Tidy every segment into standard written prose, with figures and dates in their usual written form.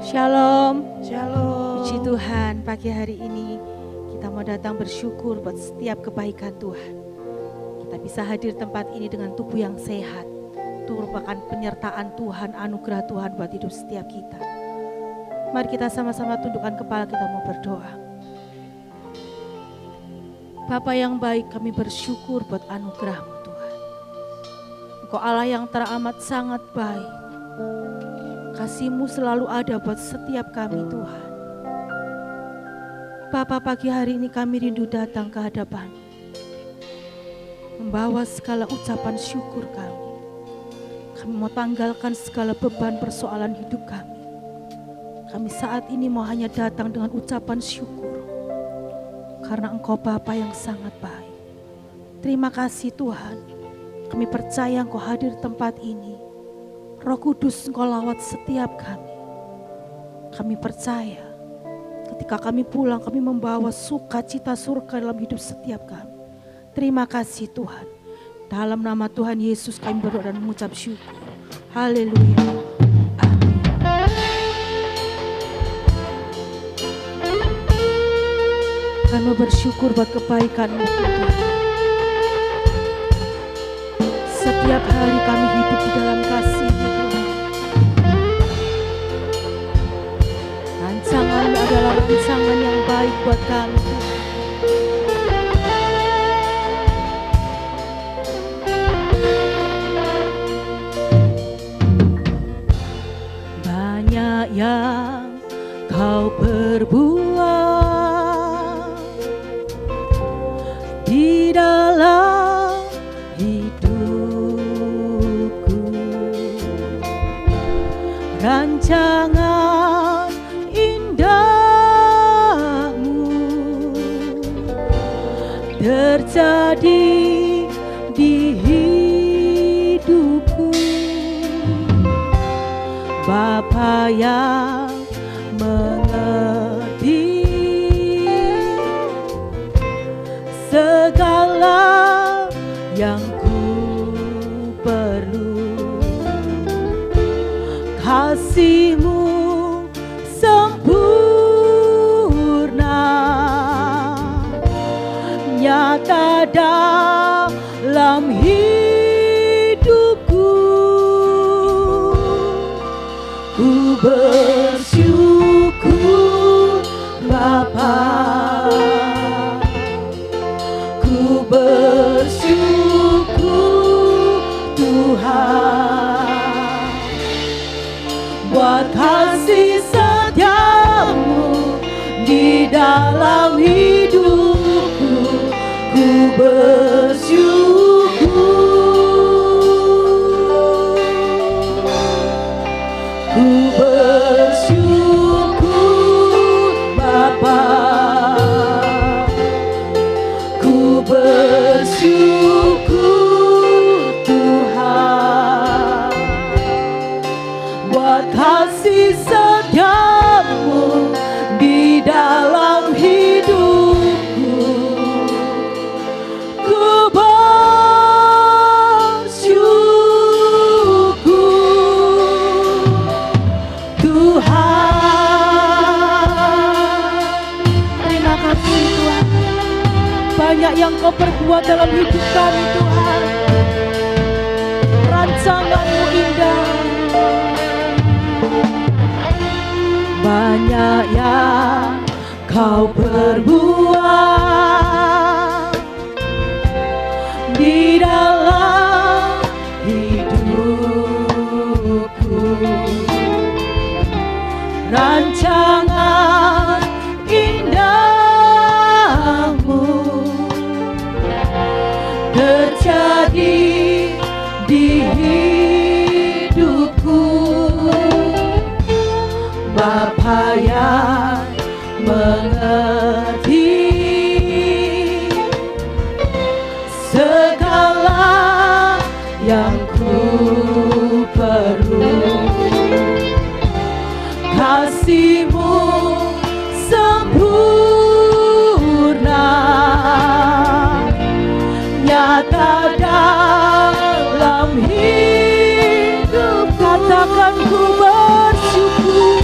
Shalom. Shalom. Puji Tuhan, pagi hari ini kita mau datang bersyukur buat setiap kebaikan Tuhan. Kita bisa hadir tempat ini dengan tubuh yang sehat. Itu merupakan penyertaan Tuhan, anugerah Tuhan buat hidup setiap kita. Mari kita sama-sama tundukkan kepala, kita mau berdoa. Bapa yang baik, kami bersyukur buat anugerah-Mu Tuhan. Engkau Allah yang teramat sangat baik. Kasih-Mu selalu ada buat setiap kami Tuhan. Bapa, pagi hari ini kami rindu datang ke hadapan, membawa segala ucapan syukur kami. Kami mau tanggalkan segala beban persoalan hidup kami. Kami saat ini mau hanya datang dengan ucapan syukur, karena Engkau Bapa yang sangat baik. Terima kasih Tuhan, kami percaya Engkau hadir di tempat ini. Roh Kudus Engkau lawat setiap kami. Kami percaya ketika kami pulang, kami membawa sukacita surga dalam hidup setiap kami. Terima kasih Tuhan. Dalam nama Tuhan Yesus kami berdoa dan mengucap syukur. Haleluya. Amin. Kami bersyukur buat kebaikan-Mu Tuhan. Setiap hari kami hidup di dalam kasih-Mu Tuhan. Rancangan-Mu adalah rancangan yang baik buat kami Tuhan. Banyak yang Kau perbuat di dalam hidupku, rancangan indahmu terjadi di hidupku. Bapa yang mengerti segala yang ku perlu, kasih-Mu sempurna nyata dalam hidupku. Ku bersyukur Bapa, ku bersyukur Tuhan buat kasih setia-Mu di dalam hidupku. Ku bersyukur, ku bersyukur Bapa, ku bersyukur Tuhan buat kasih setia-Mu di dalam hidupku. Ku bersyukur Tuhan. Terima kasih Tuhan, banyak yang Kau perbuat dalam hidup kami Tuhan. Rancangan-Mu indah, banyak yang Kau perbuat di dalam hidupku, rancangan indahmu terjadi di hidupku. Bapa yang mengerti segala yang ku perlu, kasih-Mu sempurna nyata dalam hidup. Katakan ku bersyukur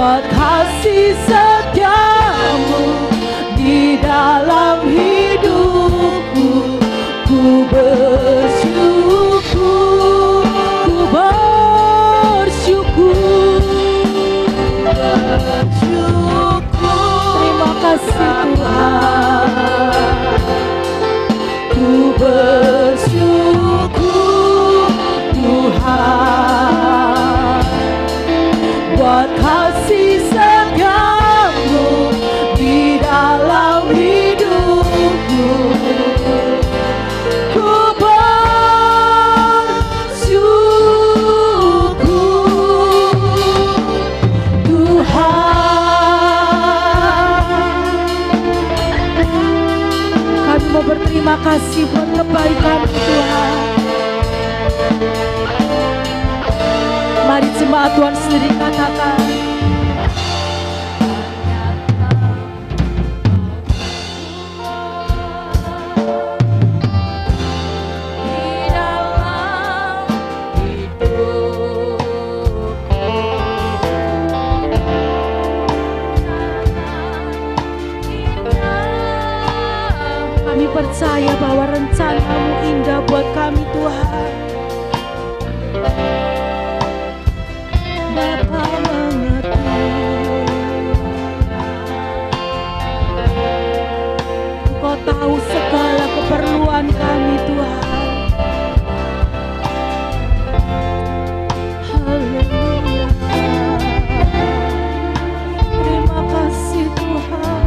buat kasih setiamu di dalam hidupku. Ku bersyukur, ku bersyukur, terima kasih Tuhan. Ku bersyukur Tuhan buat kasih setiamu di dalam hidupku. Ku bersyukur Tuhan. Kami mau berterima kasih buat kebaikan Tuhan. Mari jemaat Tuhan sendiri katakan, kami percaya bahwa rencana-Mu indah buat kami Tuhan. Bapa mengerti, Engkau tahu segala keperluan kami Tuhan. Haleluya, terima kasih Tuhan.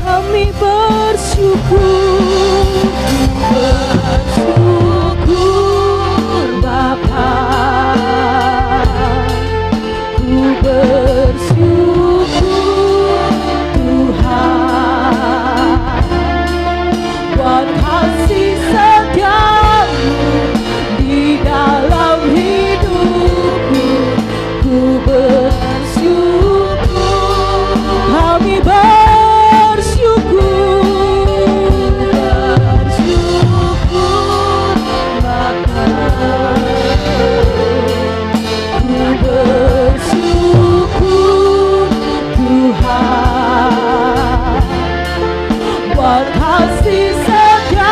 Kami bersyukur, bersyukur Bapa. Ku bersyukur Tuhan buat kasih setiamu di dalam hidupku. Ku bersyukur, kami bersyukur Bapa. Ku bersyukur Tuhan buat kasih setia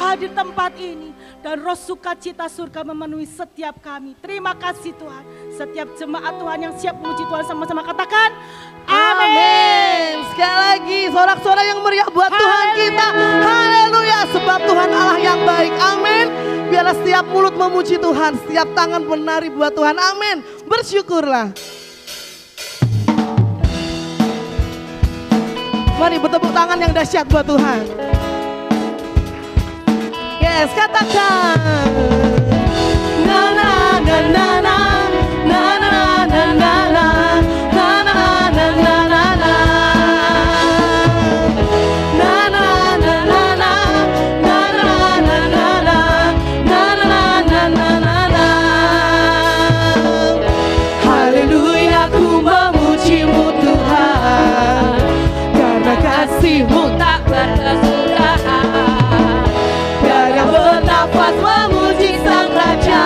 hadir tempat ini. Dan roh sukacita surga memenuhi setiap kami. Terima kasih Tuhan. Setiap jemaat Tuhan yang siap memuji Tuhan sama-sama katakan amin. Sekali lagi sorak-sorak yang meriah buat Tuhan kita. Haleluya. Sebab Tuhan Allah yang baik. Amin. Biarlah setiap mulut memuji Tuhan, setiap tangan menari buat Tuhan. Amin. Bersyukurlah. Mari bertepuk tangan yang dahsyat buat Tuhan. Yes, katakan. Na na na na na na na na na na na na na na na na. Na na na na na na na na na na na na na na na. Haleluya, ku memuji-Mu Tuhan, karena kasih-Mu tak berkesudahan. Biar bernafas memuji Sang Raja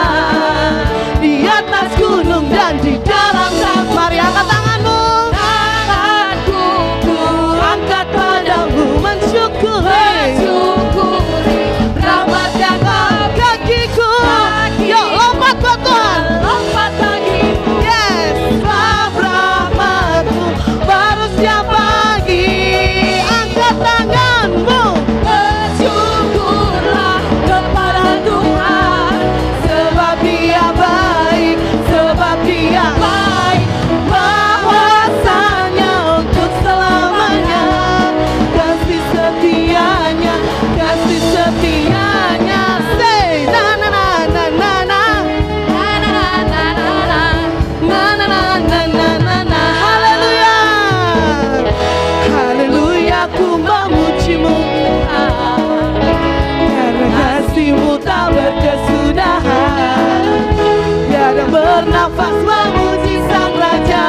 di atas gunung dan di dalam samudra. Mari angkat tanganmu. Tanganku ku angkat padamu mensyukuri rahmat yang Kau. Kakiku yuk lompat buat Tuhan. Lompat bagimu. Yes, sebab rahmat-Mu baru setiap pagi. Angkat tanganmu. Bersyukurlah kepada Tuhan, sebab Dia baik, sebab Dia baik. Bahwasanya untuk selamanya, kasih setianya, kasih setianya. Say na na na na na na na na na na na na na na na na na. Haleluya, haleluya, ku memuji-Mu Tuhan, karena kasih-Mu tak berkesudahan. Biar bernafas memuji Sang Raja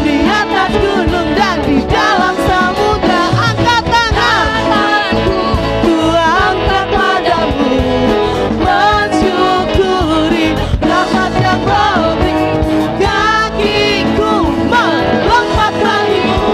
di atas gunung dan di dalam samudra. Angkat tanganku, ku angkat padamu mensyukuri rahmat yang Kau beri. Kakiku melompat bagimu,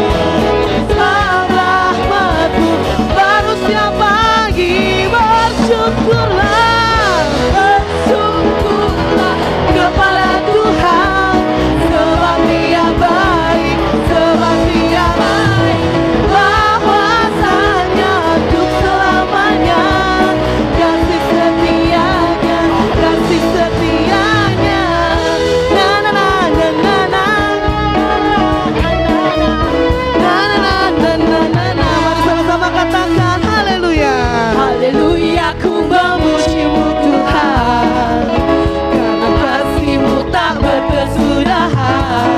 sebab rahmat-Mu baru setiap pagi. Bersyukurlah, bersyukurlah kepada Tuhan, sebab Dia baik, sebab Dia baik. Bahwasanya untuk selamanya, kasih setianya, kasih setianya. Na na na na na na na na na na na na. Mari sama-sama katakan haleluya. Haleluya, ku memuji-Mu Tuhan, karena kasih-Mu tak berkesudahan.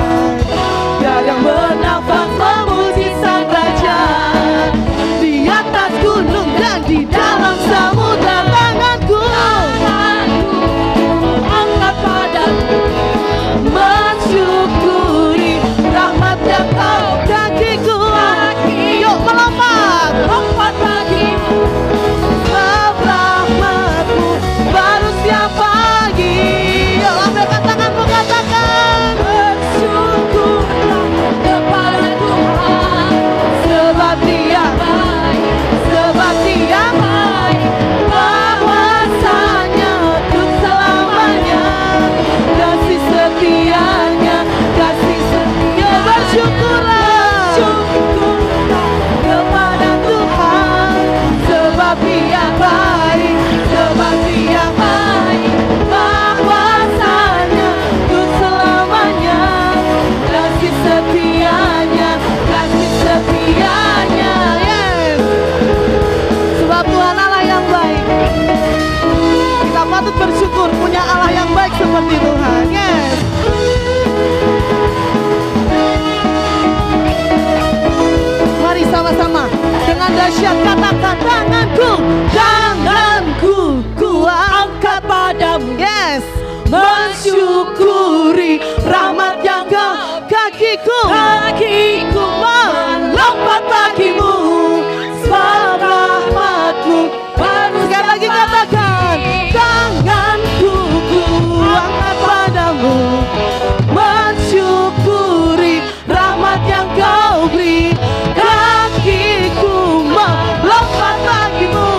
Biar yang bernafas memuji Sang Raja di atas gunung dan di dalam samudra. Tanganku angkat padamu mensyukuri rahmat yang Kau. Kakiku yuk melompat, lompat bagimu, sebab rahmat-Mu baru setiap pagi. Yuk lambaikan tanganmu, katakan bersyukurlah kepada Tuhan, sebab Dia baik, sebab Dia baik. Bahwasanya untuk selamanya, kasih setianya, kasih setia. Bersyukurlah, syukurlah kepada Tuhan, sebab Dia baik, sebab Dia baik. Bahwasanya untuk selamanya, kasih setianya, kasih setianya. Yes, sebab Tuhan Allah yang baik. Kita patut bersyukur punya Allah yang baik seperti Tuhan. Yes. Mari sama-sama dengan dahsyat katakan tanganku, tanganku ku angkat padamu. Yes, mensyukuri rahmat yang Kau. Kakiku melompat bagimu, sebab rahmat-Mu baru. Sekali lagi katakan tanganku ku angkat padamu mensyukuri rahmat yang Kau beri. Kakiku melompat bagimu,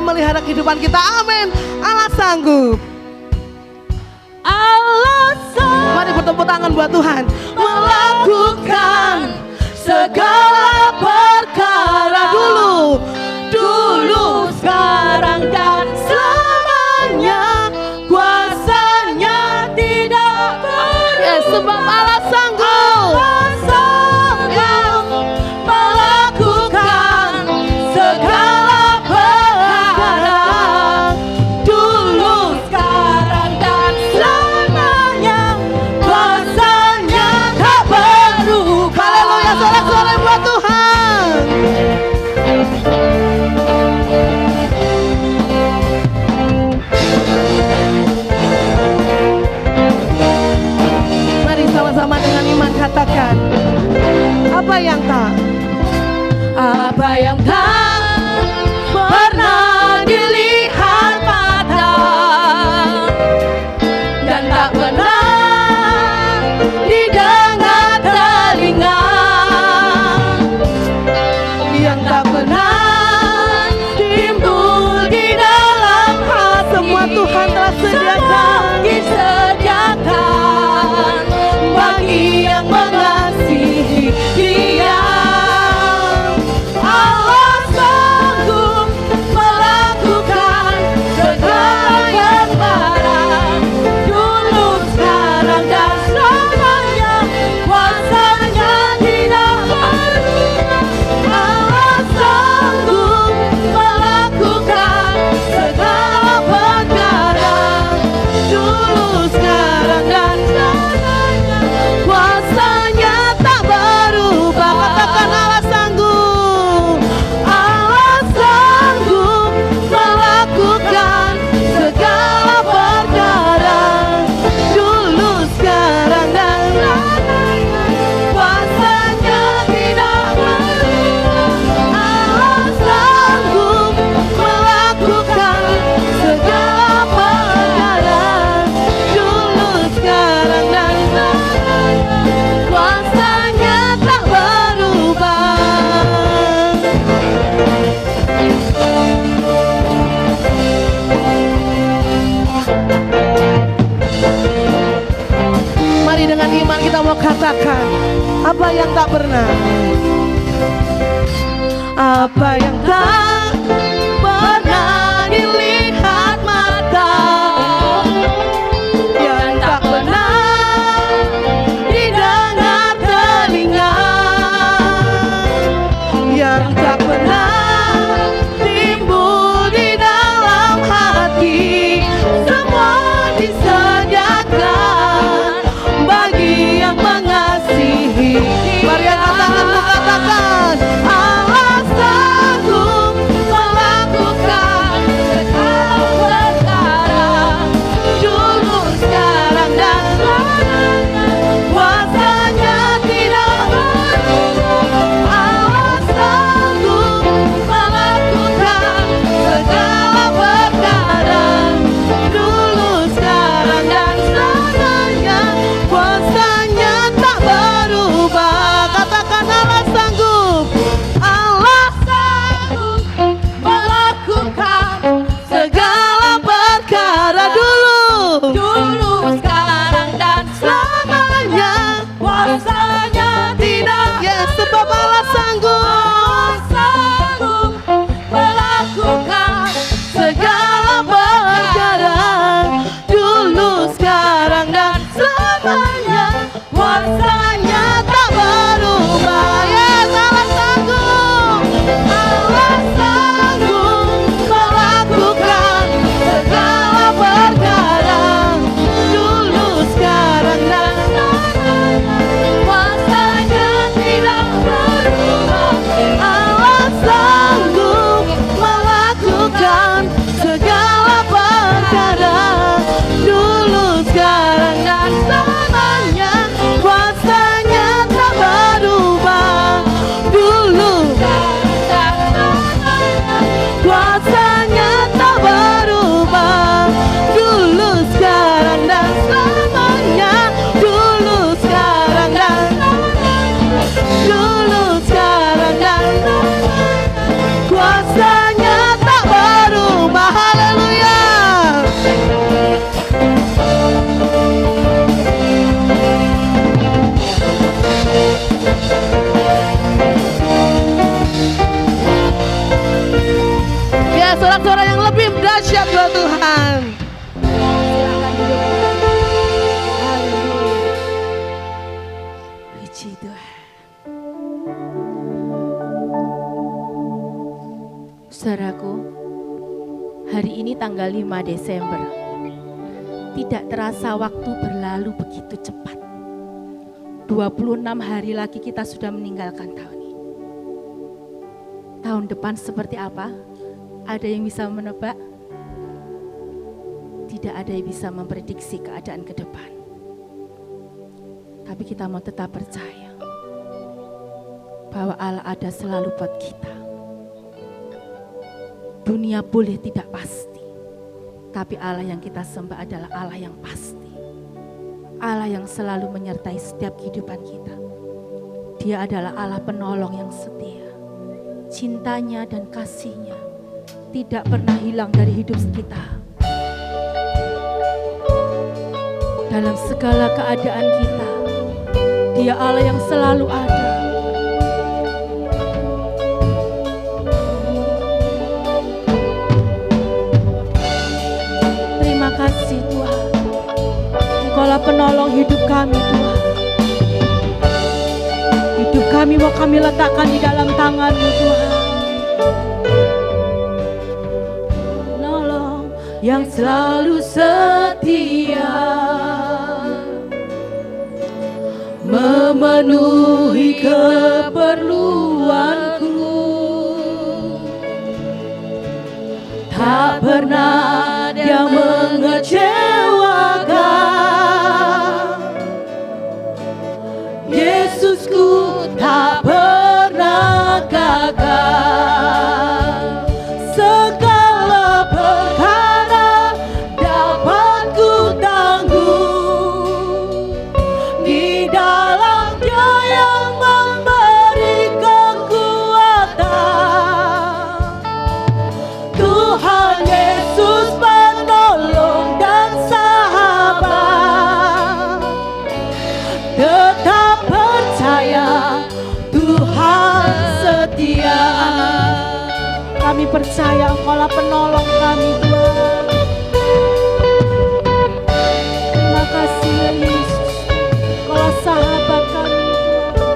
memelihara kehidupan kita. Amin. Allah sanggup. Allah sanggup. Mari bertepuk tangan buat Tuhan. Melakukan segala perkara dulu, sekarang dan selamanya. Kuasanya tidak berubah. Ya, sebab Allah sanggup. Allah sanggup melakukan segala perkara dulu, sekarang dan selamanya. Kuasanya tak berubah. Haleluya, sorak-sorai buat Tuhan. Mari sama-sama dengan iman katakan, apa yang tak pernah dilihat mata dan tak pernah didengar telinga, yang tak pernah timbul di dalam hati, semua Tuhan telah disediakan bagi yang mengasihi Dia. Allah sanggup melakukan segala yang baik dulu, sekarang dan selamanya. Kuasanya tidak berubah. Allah sanggup melakukan segala perkara dulu, sekarang dan selamanya. Kuasanya tak berubah. Katakan Allah sanggup. Allah sanggup melakukan segala perkara dulu, sekarang dan selamanya. Kuasanya tidak berubah. Allah sanggup melakukan segala perkara dulu, sekarang dan selamanya. Kuasanya tak berubah. Mari dengan iman kita mau katakan, apa yang tak pernah, apa yang tak pernah dilihat mata, yang tak pernah didengar telinga, yang tak pernah timbul di dalam hati, semua disediakan bagi yang mengasihi. Mari angkat tanganmu, katakan, Allah sanggup Ya, sorak-sorak yang lebih dahsyat buat Tuhan. Silakan duduk. Haleluya. Puji Tuhan. Saudaraku, hari ini tanggal 5 Desember. Tidak terasa waktu berlalu begitu cepat. 26 hari lagi kita sudah meninggalkan tahun ini. Tahun depan seperti apa? Ada yang bisa menebak? Tidak ada yang bisa memprediksi keadaan ke depan. Tapi kita mau tetap percaya bahwa Allah ada selalu buat kita. Dunia boleh tidak pasti, tapi Allah yang kita sembah adalah Allah yang pasti. Allah yang selalu menyertai setiap kehidupan kita. Dia adalah Allah penolong yang setia. Cintanya dan kasihnya tidak pernah hilang dari hidup kita. Dalam segala keadaan kita, Dia Allah yang selalu ada. Terima kasih Tuhan, Engkaulah penolong hidup kami Tuhan. Hidup kami mau kami letakkan di dalam tangan-Mu Tuhan. Penolong yang selalu setia, memenuhi keperluanku, tak pernah Dia mengecewakan. Yesusku tak pernah gagal. Segala perkara dapat ku tanggung di dalam Dia yang memberi kekuatan. Tuhan Yesus penolong dan sahabat. Tetap percaya Tuhan setia. Kami percaya Engkaulah penolong kami Tuhan. Terima kasih ya Yesus, Engkaulah sahabat kami Tuhan.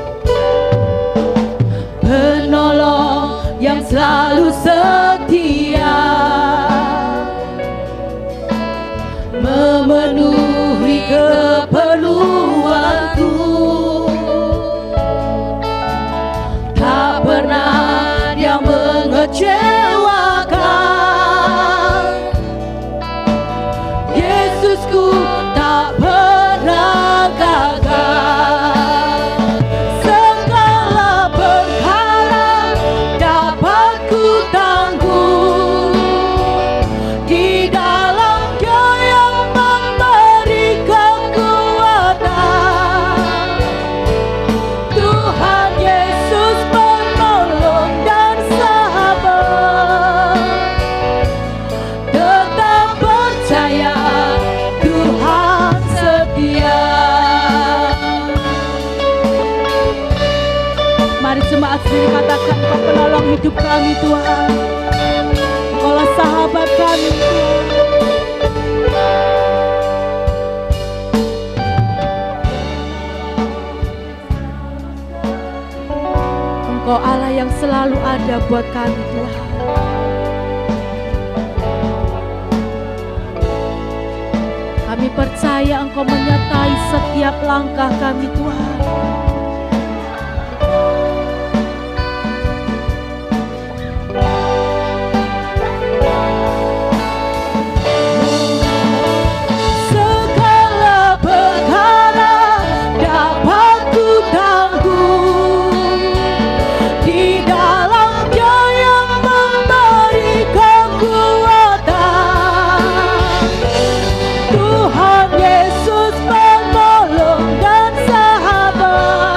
Penolong yang selalu setia, memenuhi keperluanku, tak pernah Dia mengecewakan. Yesusku tak pernah gagal. Segala perkara dapat ku tanggung di dalam Dia yang memberi kekuatan. Tuhan Yesus penolong dan sahabat. Tetap percaya Tuhan setia. Mari jemaat sendiri katakan, Engkau penolong hidup kami Tuhan. Engkaulah sahabat kami Tuhan. Engkau Allah yang selalu ada buat kami Tuhan. Kami percaya Engkau menyertai setiap langkah kami Tuhan. Segala perkara dapat ku tanggung di dalam Dia yang memberi kekuatan. Tuhan Yesus penolong dan sahabat.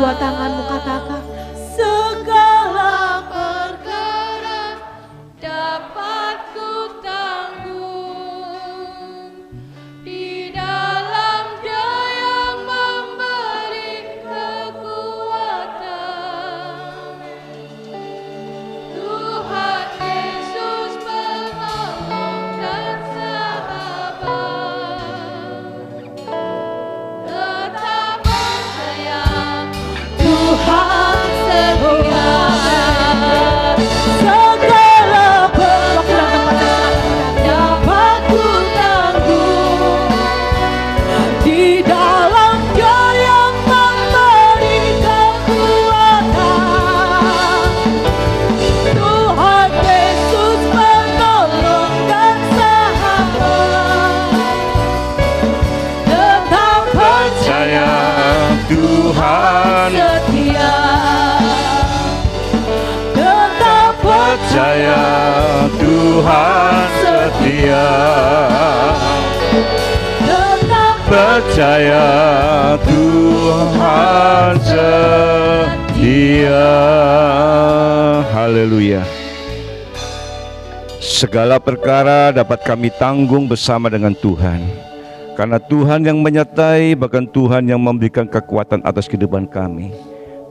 kedua tanganmu katakan, segala perkara dapat ku tanggung di dalam Dia yang memberi kekuatan. Tuhan Yesus penolong dan sahabat, tetap percaya Tuhan setia. Segala perkara dapat ku tanggung di dalam Dia yang memberi kekuatan. Tuhan Yesus penolong dan sahabat, tetap percaya Tuhan setia. Tetap percaya Tuhan setia. tetap Percaya Tuhan setia. Haleluya. Segala perkara dapat kami tanggung bersama dengan Tuhan, karena Tuhan yang menyertai, bahkan Tuhan yang memberikan kekuatan atas kehidupan kami.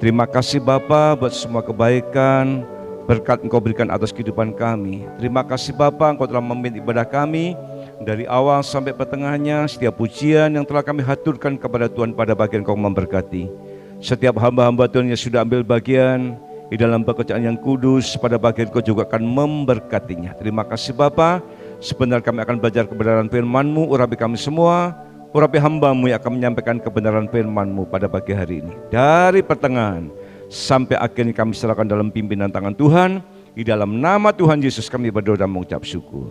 Terima kasih Bapa buat semua kebaikan, berkat Engkau berikan atas kehidupan kami. Terima kasih Bapa, Engkau telah memimpin ibadah kami dari awal sampai pertengahannya. Setiap pujian yang telah kami haturkan kepada Tuhan pada bagian Engkau memberkati. Setiap hamba-hamba Tuhan yang sudah ambil bagian di dalam pekerjaan yang kudus, pada bagian Engkau juga akan memberkatinya. Terima kasih Bapa. Sebentar kami akan belajar kebenaran firman-Mu. Urapi kami semua, urapi hamba-Mu yang akan menyampaikan kebenaran firman-Mu pada pagi hari ini. Dari pertengahan sampai akhirnya kami serahkan dalam pimpinan tangan Tuhan. Di dalam nama Tuhan Yesus kami berdoa dan mengucap syukur.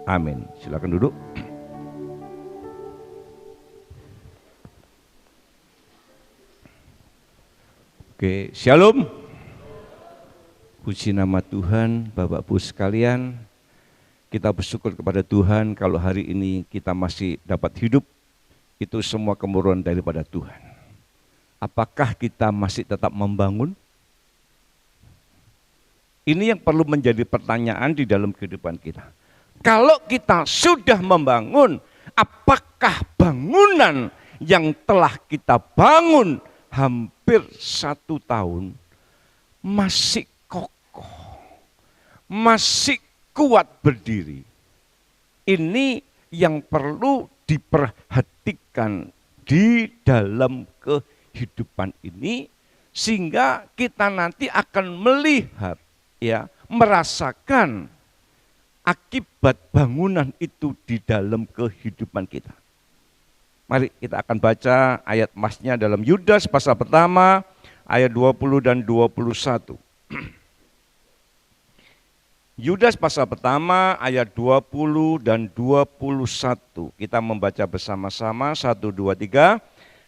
Amin. Silakan duduk. Oke, shalom. Puji nama Tuhan, Bapak Ibu sekalian. Kita bersyukur kepada Tuhan kalau hari ini kita masih dapat hidup. Itu semua kemurahan daripada Tuhan. Apakah kita masih tetap membangun? Ini yang perlu menjadi pertanyaan di dalam kehidupan kita. Kalau kita sudah membangun, apakah bangunan yang telah kita bangun hampir 1 tahun masih kokoh, masih kuat berdiri? Ini yang perlu diperhatikan di dalam kehidupan ini, sehingga kita nanti akan melihat, ya, merasakan akibat bangunan itu di dalam kehidupan kita. Mari kita akan baca ayat emasnya dalam Yudas pasal pertama ayat 20 dan 21. Yudas pasal pertama ayat 20 dan 21. Kita membaca bersama-sama 1, 2, 3.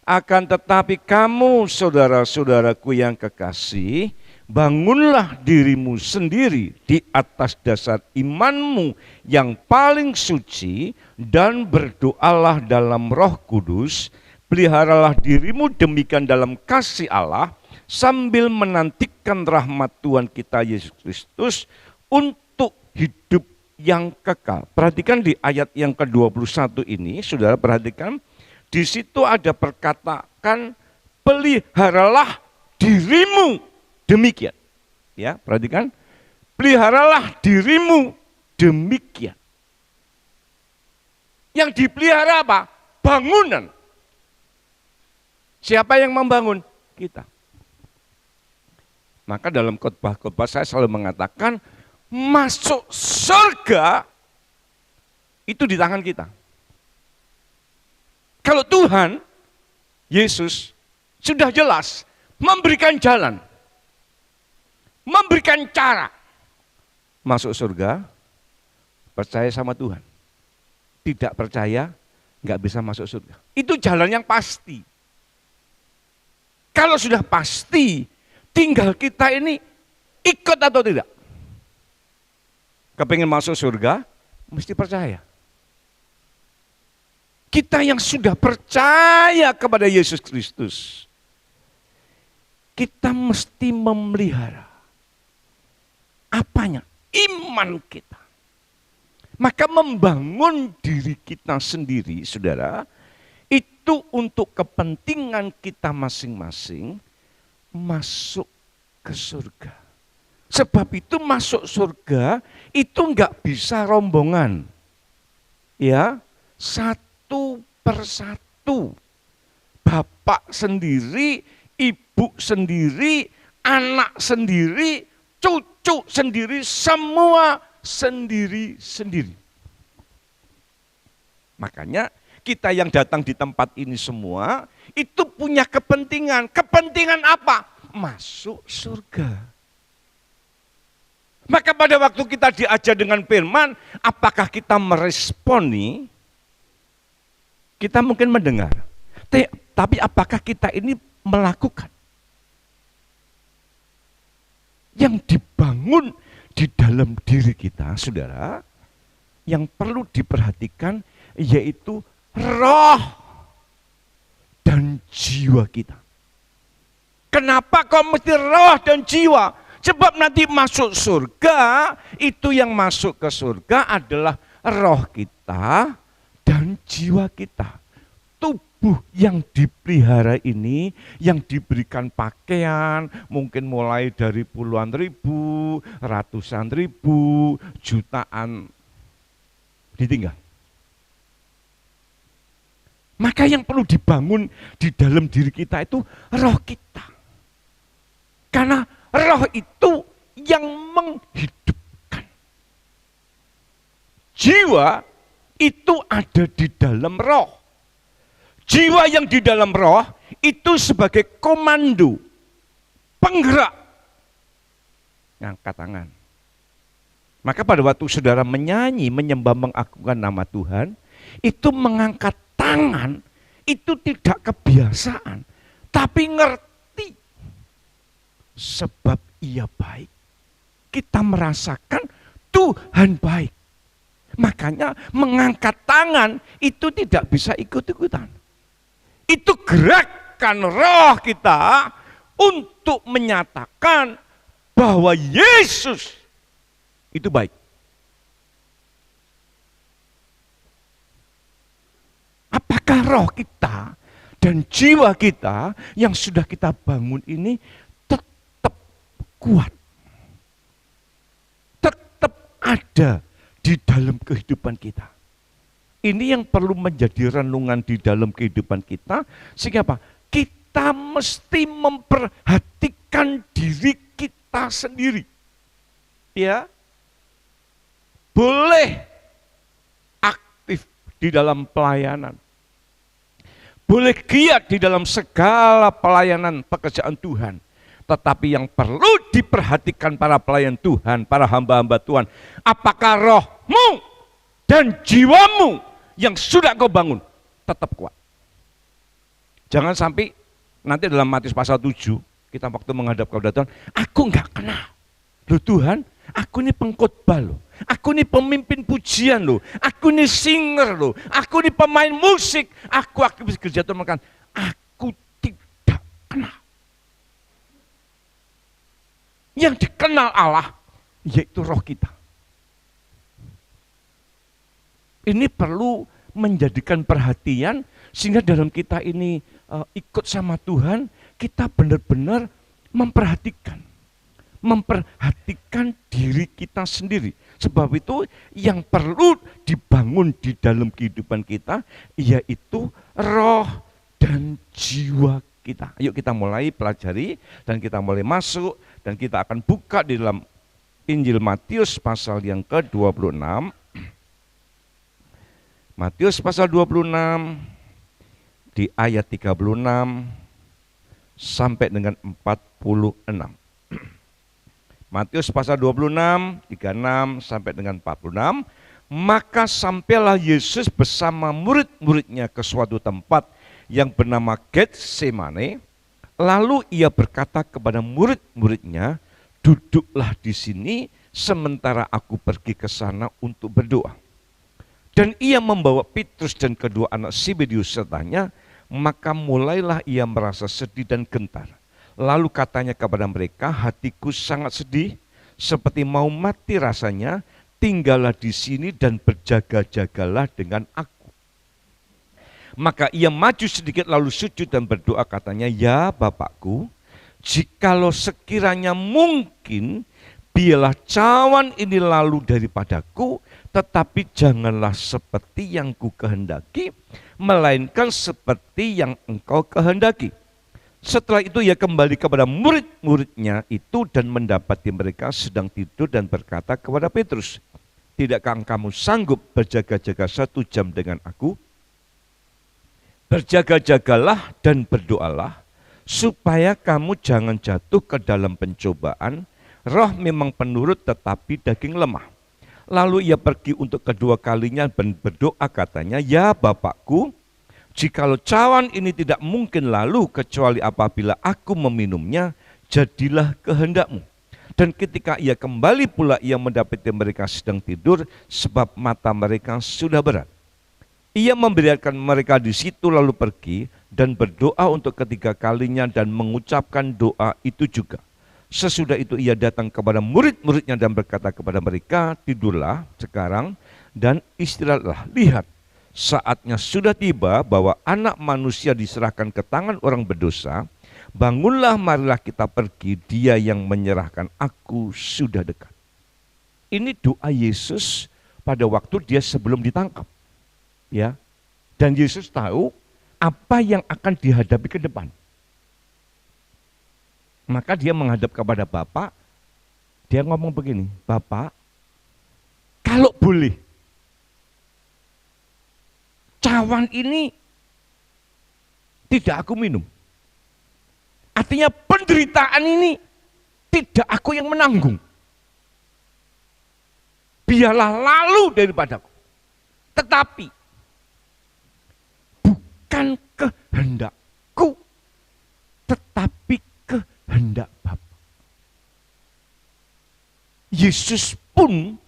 Akan tetapi kamu saudara-saudaraku yang kekasih, bangunlah dirimu sendiri di atas dasar imanmu yang paling suci dan berdoalah dalam Roh Kudus. Peliharalah dirimu demikian dalam kasih Allah sambil menantikan rahmat Tuhan kita Yesus Kristus untuk hidup yang kekal. Perhatikan di ayat yang ke-21 ini, saudara perhatikan, di situ ada perkataan peliharalah dirimu demikian. Ya, perhatikan, peliharalah dirimu demikian. Yang dipelihara apa? Bangunan. Siapa yang membangun? Kita. Maka dalam khotbah-khotbah saya selalu mengatakan, masuk surga itu di tangan kita. Kalau Tuhan Yesus sudah jelas memberikan jalan, memberikan cara masuk surga, percaya sama Tuhan. Tidak percaya, nggak bisa masuk surga. Itu jalan yang pasti. Kalau sudah pasti, tinggal kita ini ikut atau tidak. Kepingin masuk surga, mesti percaya. Kita yang sudah percaya kepada Yesus Kristus, kita mesti memelihara apanya? Iman kita. Maka membangun diri kita sendiri, saudara, itu untuk kepentingan kita masing-masing masuk ke surga. Sebab itu masuk surga itu enggak bisa rombongan. Ya, satu persatu. Bapak sendiri, ibu sendiri, anak sendiri, cucu sendiri, semua sendiri-sendiri. Makanya kita yang datang di tempat ini semua itu punya kepentingan. Kepentingan apa? Masuk surga. Maka pada waktu kita diajar dengan firman, apakah kita meresponi? Kita mungkin mendengar. Tapi apakah kita ini melakukan? Yang dibangun di dalam diri kita, saudara, yang perlu diperhatikan yaitu roh dan jiwa kita. Kenapa kok mesti roh dan jiwa? Sebab nanti masuk surga, itu yang masuk ke surga adalah roh kita dan jiwa kita. Tubuh yang dipelihara ini, yang diberikan pakaian, mungkin mulai dari puluhan ribu, ratusan ribu, jutaan, ditinggal. Maka yang perlu dibangun di dalam diri kita itu roh kita. Karena roh itu yang menghidupkan. Jiwa itu ada di dalam roh. Jiwa yang di dalam roh itu sebagai komando, penggerak, ngangkat tangan. Maka pada waktu saudara menyanyi, menyembah, mengagungkan nama Tuhan, itu mengangkat tangan, itu tidak kebiasaan, tapi ngerti. Sebab ia baik, kita merasakan Tuhan baik. Makanya mengangkat tangan itu tidak bisa ikut-ikutan. Itu gerakan roh kita untuk menyatakan bahwa Yesus itu baik. Apakah roh kita dan jiwa kita yang sudah kita bangun ini tetap kuat? Tetap ada di dalam kehidupan kita. Ini yang perlu menjadi renungan di dalam kehidupan kita. Sehingga apa? Kita mesti memperhatikan diri kita sendiri. Ya, boleh aktif di dalam pelayanan. Boleh giat di dalam segala pelayanan pekerjaan Tuhan. Tetapi yang perlu diperhatikan para pelayan Tuhan, para hamba-hamba Tuhan. Apakah rohmu dan jiwamu yang sudah kau bangun tetap kuat. Jangan sampai nanti dalam Matius pasal 7 kita waktu menghadap kepada Tuhan, aku enggak kenal. Loh Tuhan, aku ini pengkhotbah loh. Aku ini pemimpin pujian loh. Aku ini singer loh. Aku ini pemain musik. Aku aktivis gereja Tuhan. Aku tidak kenal. Yang dikenal Allah yaitu roh kita. Ini perlu menjadikan perhatian sehingga dalam kita ini ikut sama Tuhan, kita benar-benar memperhatikan diri kita sendiri. Sebab itu yang perlu dibangun di dalam kehidupan kita yaitu roh dan jiwa kita. Ayo kita mulai pelajari dan kita mulai masuk dan kita akan buka di dalam Injil Matius pasal yang ke-26. Matius pasal 26 di ayat 36 sampai dengan 46. Matius pasal 26, 36 sampai dengan 46. Maka sampailah Yesus bersama murid-muridnya ke suatu tempat yang bernama Getsemane. Lalu ia berkata kepada murid-muridnya, duduklah di sini sementara aku pergi ke sana untuk berdoa. Dan ia membawa Petrus dan kedua anak Zebedeus sertanya, maka mulailah ia merasa sedih dan gentar. Lalu katanya kepada mereka, hatiku sangat sedih, seperti mau mati rasanya, tinggallah di sini dan berjaga-jagalah dengan aku. Maka ia maju sedikit lalu sujud dan berdoa katanya, ya Bapakku, jikalau sekiranya mungkin, biarlah cawan ini lalu daripadaku, tetapi janganlah seperti yang ku kehendaki, melainkan seperti yang engkau kehendaki. Setelah itu ia kembali kepada murid-muridnya itu dan mendapati mereka sedang tidur dan berkata kepada Petrus, tidakkah kamu sanggup berjaga-jaga 1 jam dengan aku? Berjaga-jagalah dan berdoalah, supaya kamu jangan jatuh ke dalam pencobaan. Roh memang penurut tetapi daging lemah. Lalu ia pergi untuk kedua kalinya dan berdoa katanya, ya Bapakku, jikalau cawan ini tidak mungkin lalu kecuali apabila aku meminumnya, jadilah kehendakmu. Dan ketika ia kembali pula ia mendapati mereka sedang tidur sebab mata mereka sudah berat. Ia membiarkan mereka di situ lalu pergi dan berdoa untuk ketiga kalinya dan mengucapkan doa itu juga. Sesudah itu ia datang kepada murid-muridnya dan berkata kepada mereka, tidurlah sekarang dan istirahatlah. Lihat, saatnya sudah tiba bahwa anak manusia diserahkan ke tangan orang berdosa. Bangunlah, marilah kita pergi, dia yang menyerahkan aku sudah dekat. Ini doa Yesus pada waktu dia sebelum ditangkap. Ya, dan Yesus tahu apa yang akan dihadapi ke depan. Maka dia menghadap kepada Bapa, dia ngomong begini, Bapak, kalau boleh, cawan ini tidak aku minum. Artinya penderitaan ini tidak aku yang menanggung. Biarlah lalu daripadaku. Tetapi bukan kehendakku, tetapi kehendak Bapa. Yesus pun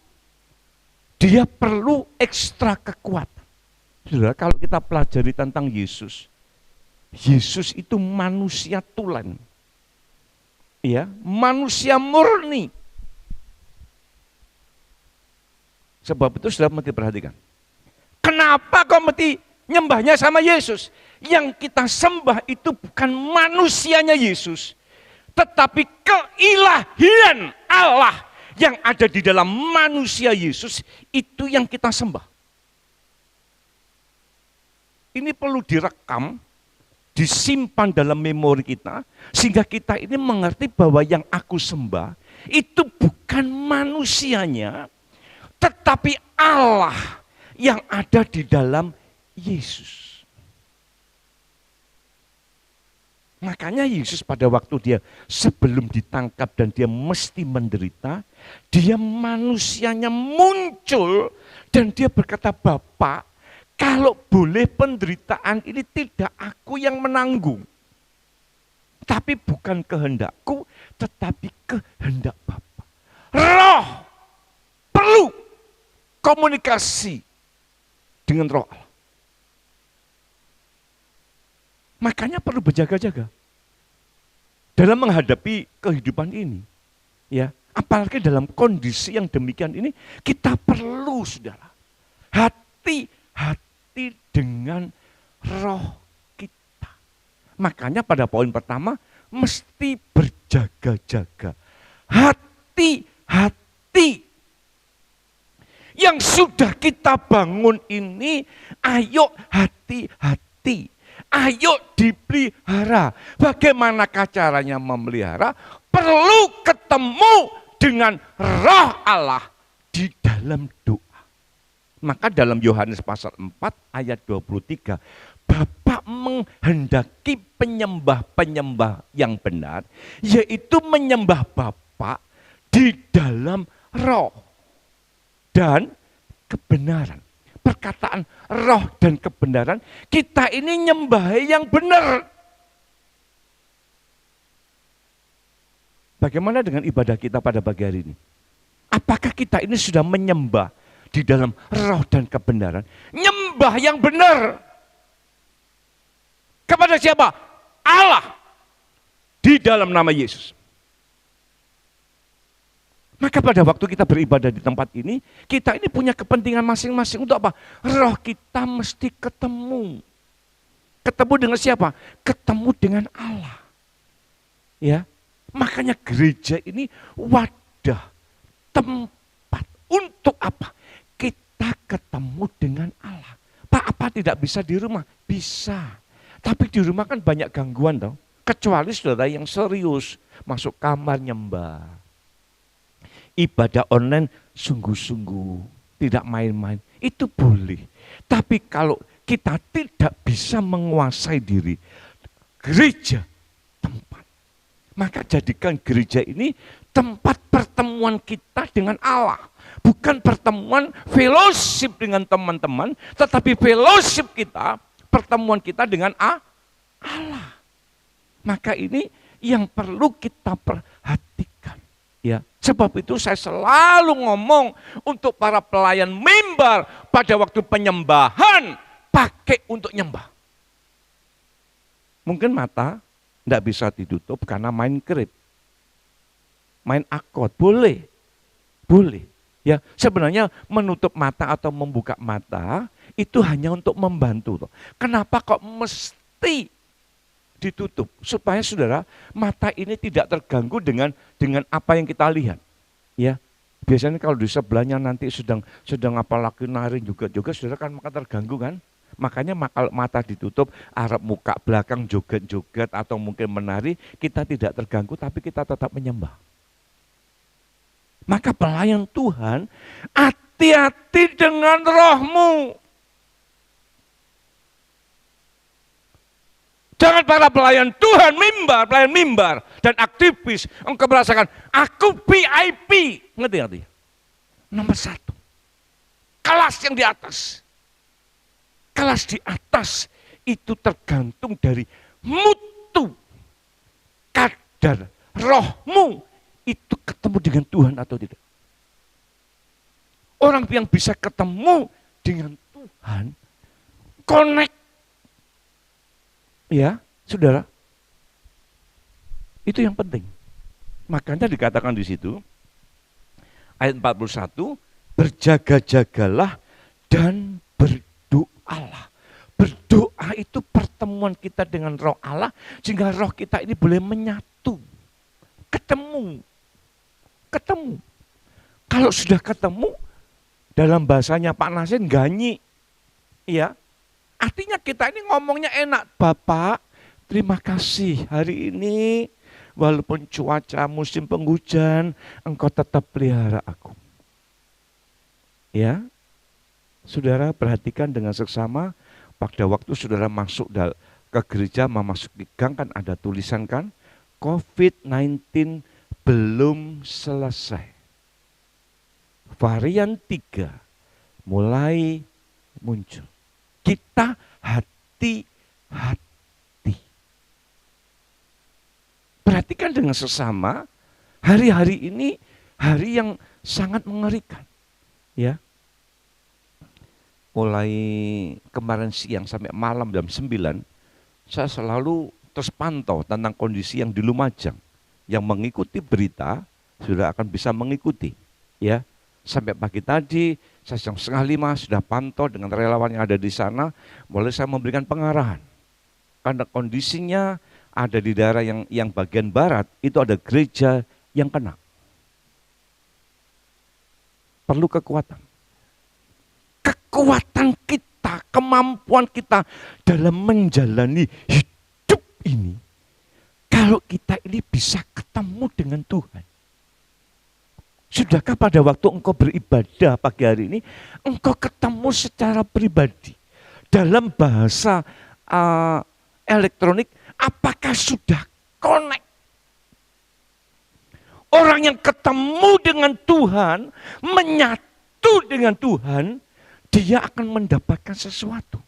dia perlu ekstra kekuatan. Saudara, kalau kita pelajari tentang Yesus, Yesus itu manusia tulen. Ya, manusia murni. Sebab itu sudah mesti perhatikan. Kenapa kau mesti nyembahnya sama Yesus? Yang kita sembah itu bukan manusianya Yesus, tetapi keilahian Allah yang ada di dalam manusia Yesus, itu yang kita sembah. Ini perlu direkam, disimpan dalam memori kita, sehingga kita ini mengerti bahwa yang aku sembah itu bukan manusianya, tetapi Allah yang ada di dalam Yesus. Makanya Yesus pada waktu dia sebelum ditangkap dan dia mesti menderita, dia manusianya muncul dan dia berkata, Bapak, kalau boleh penderitaan ini tidak aku yang menanggung. Tapi bukan kehendakku, tetapi kehendak Bapa. Roh perlu komunikasi dengan Roh Allah. Makanya perlu berjaga-jaga dalam menghadapi kehidupan ini. Ya, apalagi dalam kondisi yang demikian ini, kita perlu, saudara, hati dengan roh kita. Makanya pada poin pertama mesti berjaga-jaga. Hati-hati. Yang sudah kita bangun ini, ayo hati-hati. Ayo dipelihara. Bagaimanakah caranya memelihara? Perlu ketemu dengan roh Allah di dalam doa. Maka dalam Yohanes pasal 4 ayat 23, Bapa menghendaki penyembah-penyembah yang benar, yaitu menyembah Bapa di dalam roh dan kebenaran. Perkataan roh dan kebenaran, kita ini nyembah yang benar. Bagaimana dengan ibadah kita pada pagi hari ini? Apakah kita ini sudah menyembah di dalam roh dan kebenaran? Nyembah yang benar. Kepada siapa? Allah. di dalam nama Yesus. Maka pada waktu kita beribadah di tempat ini, kita ini punya kepentingan masing-masing untuk apa? Roh kita mesti ketemu. Ketemu dengan siapa? Ketemu dengan Allah. Ya, makanya gereja ini wadah, tempat untuk apa? Kita ketemu dengan Allah. Pak, apa tidak bisa di rumah? Bisa. Tapi di rumah kan banyak gangguan toh. Kecuali saudara yang serius, masuk kamar nyembah. Ibadah online sungguh-sungguh, tidak main-main, itu boleh. Tapi kalau kita tidak bisa menguasai diri, gereja tempat. Maka jadikan gereja ini tempat pertemuan kita dengan Allah. Bukan pertemuan fellowship dengan teman-teman, tetapi fellowship kita, pertemuan kita dengan Allah. Maka ini yang perlu kita perhatikan. Ya, sebab itu saya selalu ngomong untuk para pelayan mimbar pada waktu penyembahan pakai untuk nyembah. Mungkin mata tidak bisa ditutup karena main krip, main akord, boleh. Ya, sebenarnya menutup mata atau membuka mata itu hanya untuk membantu. Kenapa kok mesti ditutup? Supaya saudara, mata ini tidak terganggu dengan apa yang kita lihat. Ya, biasanya kalau di sebelahnya nanti sedang apalagi nari juga saudara kan maka terganggu kan. Makanya kalau mata ditutup, arep muka belakang joget-joget atau mungkin menari, kita tidak terganggu tapi kita tetap menyembah. Maka pelayan Tuhan, hati-hati dengan rohmu. Jangan para pelayan Tuhan pelayan mimbar dan aktivis, engkau merasakan aku VIP, ngerti? Nomor 1, kelas yang di atas. Kelas di atas itu tergantung dari mutu, kadar rohmu itu ketemu dengan Tuhan atau tidak. Orang yang bisa ketemu dengan Tuhan, connect. Ya, saudara, itu yang penting. Makanya dikatakan di situ, ayat 41, berjaga-jagalah dan berdoalah. Berdoa itu pertemuan kita dengan roh Allah, sehingga roh kita ini boleh menyatu, ketemu. Kalau sudah ketemu, dalam bahasanya Pak Nasir, ganyi, ya. Artinya kita ini ngomongnya enak. Bapak, terima kasih hari ini walaupun cuaca musim penghujan, engkau tetap pelihara aku. Ya, saudara perhatikan dengan seksama, pada waktu saudara masuk ke gereja, memasuki gang kan ada tulisan kan, COVID-19 belum selesai. Varian 3 mulai muncul. Kita hati-hati. Perhatikan dengan sesama, hari-hari ini hari yang sangat mengerikan. Ya. Mulai kemarin siang sampai malam jam 9, saya selalu terus pantau tentang kondisi yang di Lumajang. Yang mengikuti berita sudah akan bisa mengikuti. Ya. Sampai pagi tadi, saya jam 4:30 sudah pantau dengan relawan yang ada di sana, mulai saya memberikan pengarahan. Karena kondisinya ada di daerah yang bagian barat, itu ada gereja yang kena. Perlu kekuatan. Kekuatan kita, kemampuan kita dalam menjalani hidup ini, kalau kita ini bisa ketemu dengan Tuhan. Sudahkah pada waktu engkau beribadah pagi hari ini, engkau ketemu secara pribadi dalam bahasa elektronik, apakah sudah connect? Orang yang ketemu dengan Tuhan, menyatu dengan Tuhan, dia akan mendapatkan sesuatu.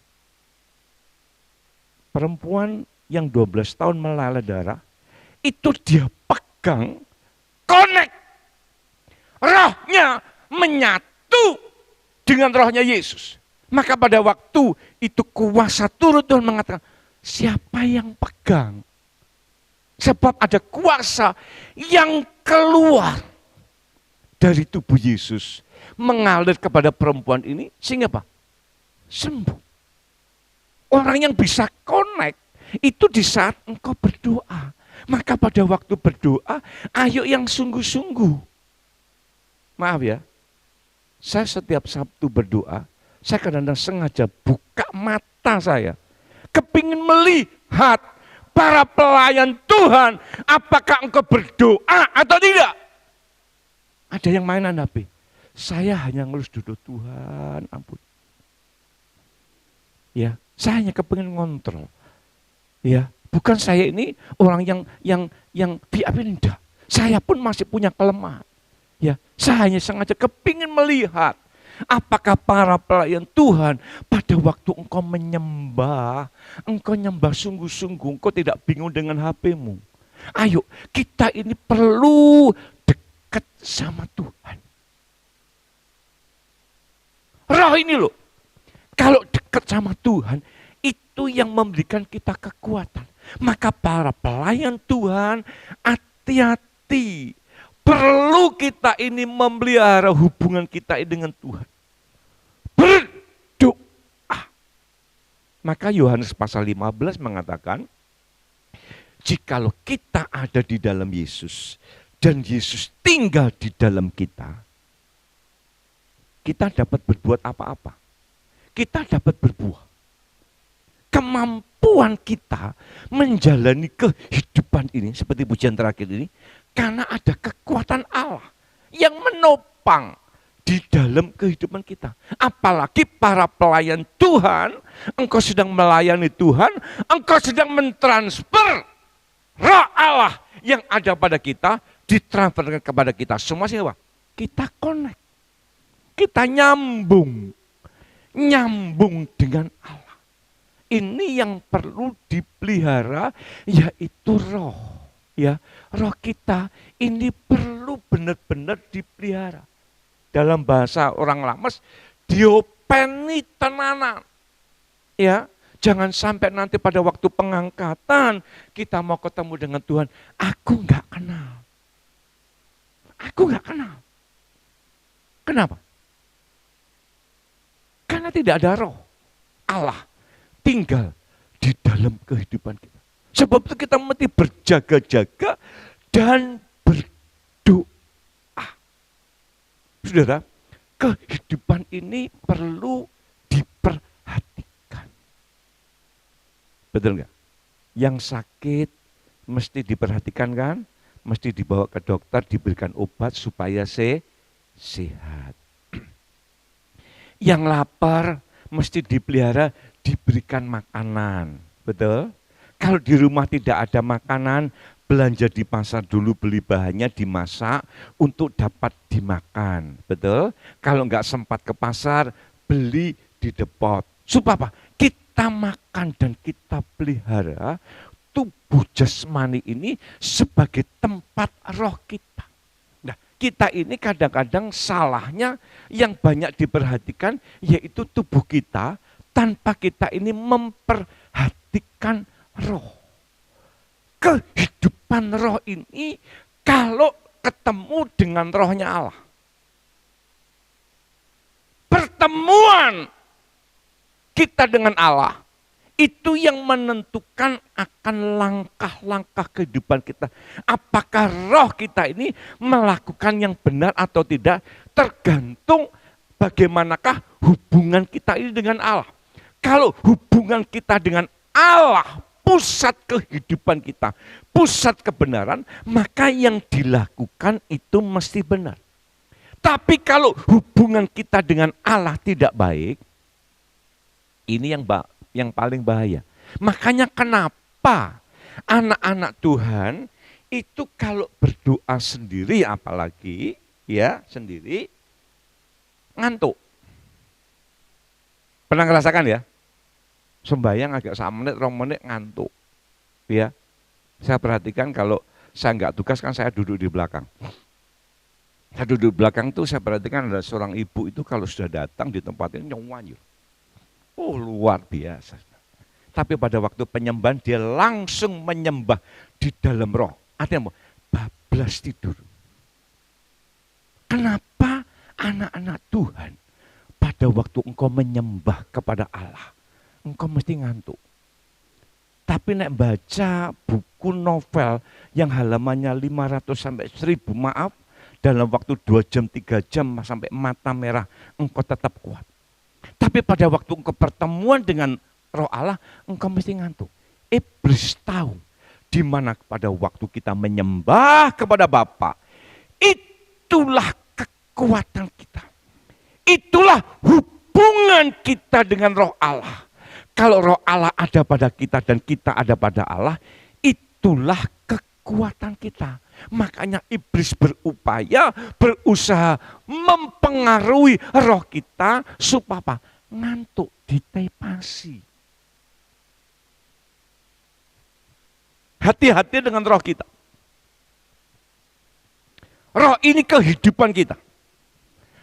Perempuan yang 12 tahun melala darah, itu dia pegang, connect. Rohnya menyatu dengan rohnya Yesus. Maka pada waktu itu kuasa turun, Tuhan mengatakan, siapa yang pegang? Sebab ada kuasa yang keluar dari tubuh Yesus, mengalir kepada perempuan ini, sehingga apa? Sembuh. Orang yang bisa connect itu di saat engkau berdoa. Maka pada waktu berdoa, ayo yang sungguh-sungguh. Maaf ya, saya setiap Sabtu berdoa, saya kadang-kadang sengaja buka mata saya. Kepingin melihat para pelayan Tuhan, apakah engkau berdoa atau tidak? Ada yang mainan HP. Saya hanya ngelus duduk, Tuhan ampun. Ya, saya hanya kepingin ngontrol. Ya, bukan saya ini orang yang VIP, tidak. Saya pun masih punya kelemahan. Ya, saya hanya sengaja kepingin melihat apakah para pelayan Tuhan pada waktu engkau menyembah, engkau nyembah sungguh-sungguh, engkau tidak bingung dengan HP-mu. Ayo, kita ini perlu dekat sama Tuhan. Roh ini loh, kalau dekat sama Tuhan, itu yang memberikan kita kekuatan. Maka para pelayan Tuhan, hati-hati. Perlu kita ini memelihara hubungan kita dengan Tuhan. Berdoa. Maka Yohanes pasal 15 mengatakan, jikalau kita ada di dalam Yesus dan Yesus tinggal di dalam kita dapat berbuat apa-apa. Kita dapat berbuah. Kemampuan kita menjalani kehidupan ini, seperti pujian terakhir ini, karena ada kekuatan Allah yang menopang di dalam kehidupan kita. Apalagi para pelayan Tuhan, engkau sedang melayani Tuhan, engkau sedang mentransfer Roh Allah yang ada pada kita, ditransferkan kepada kita. Semua siapa? Kita connect. Kita nyambung dengan Allah. Ini yang perlu dipelihara, yaitu roh. Ya, roh kita ini perlu benar-benar dipelihara. Dalam bahasa orang Lamas, diopeni tenanan. Ya, jangan sampai nanti pada waktu pengangkatan kita mau ketemu dengan Tuhan, aku nggak kenal. Aku nggak kenal. Kenapa? Karena tidak ada roh Allah tinggal di dalam kehidupan kita. Sebab itu kita mesti berjaga-jaga dan berdoa. Saudara, kehidupan ini perlu diperhatikan. Betul nggak? Yang sakit mesti diperhatikan kan? Mesti dibawa ke dokter, diberikan obat supaya sehat. Yang lapar mesti dipelihara, diberikan makanan. Betul? Kalau di rumah tidak ada makanan, belanja di pasar dulu, beli bahannya, dimasak untuk dapat dimakan. Betul? Kalau enggak sempat ke pasar, beli di depot. Supaya apa? Kita makan dan kita pelihara tubuh jasmani ini sebagai tempat roh kita. Nah, kita ini kadang-kadang salahnya yang banyak diperhatikan yaitu tubuh kita tanpa kita ini memperhatikan roh. Kehidupan roh ini kalau ketemu dengan rohnya Allah. Pertemuan kita dengan Allah itu yang menentukan akan langkah-langkah kehidupan kita. Apakah roh kita ini melakukan yang benar atau tidak, tergantung bagaimanakah hubungan kita ini dengan Allah. Kalau hubungan kita dengan Allah, pusat kehidupan kita, pusat kebenaran, maka yang dilakukan itu mesti benar. Tapi kalau hubungan kita dengan Allah tidak baik, ini yang paling bahaya. Makanya kenapa anak-anak Tuhan itu kalau berdoa sendiri, apalagi ya sendiri, ngantuk. Pernah ngerasakan ya? Sembahyang agak 1 menit, 2 menit ngantuk. Ya, saya perhatikan kalau saya nggak tugas kan saya duduk di belakang. Saya duduk di belakang tuh saya perhatikan ada seorang ibu itu kalau sudah datang di tempat ini nyawanyur. Oh luar biasa. tapi pada waktu penyembahan dia langsung menyembah di dalam roh. Artinya apa? Bablas tidur. Kenapa anak-anak Tuhan pada waktu engkau menyembah kepada Allah, engkau mesti ngantuk. Tapi nek baca buku novel yang halamannya 500 sampai 1000, maaf, dalam waktu 2 jam, 3 jam sampai mata merah, engkau tetap kuat. Tapi pada waktu engkau pertemuan dengan roh Allah, engkau mesti ngantuk. Iblis tahu di mana pada waktu kita menyembah kepada Bapa, itulah kekuatan kita. Itulah hubungan kita dengan roh Allah. Kalau roh Allah ada pada kita dan kita ada pada Allah, itulah kekuatan kita. Makanya iblis berusaha mempengaruhi roh kita supaya apa? Ngantuk, ditepasi. Hati-hati dengan roh kita. Roh ini kehidupan kita.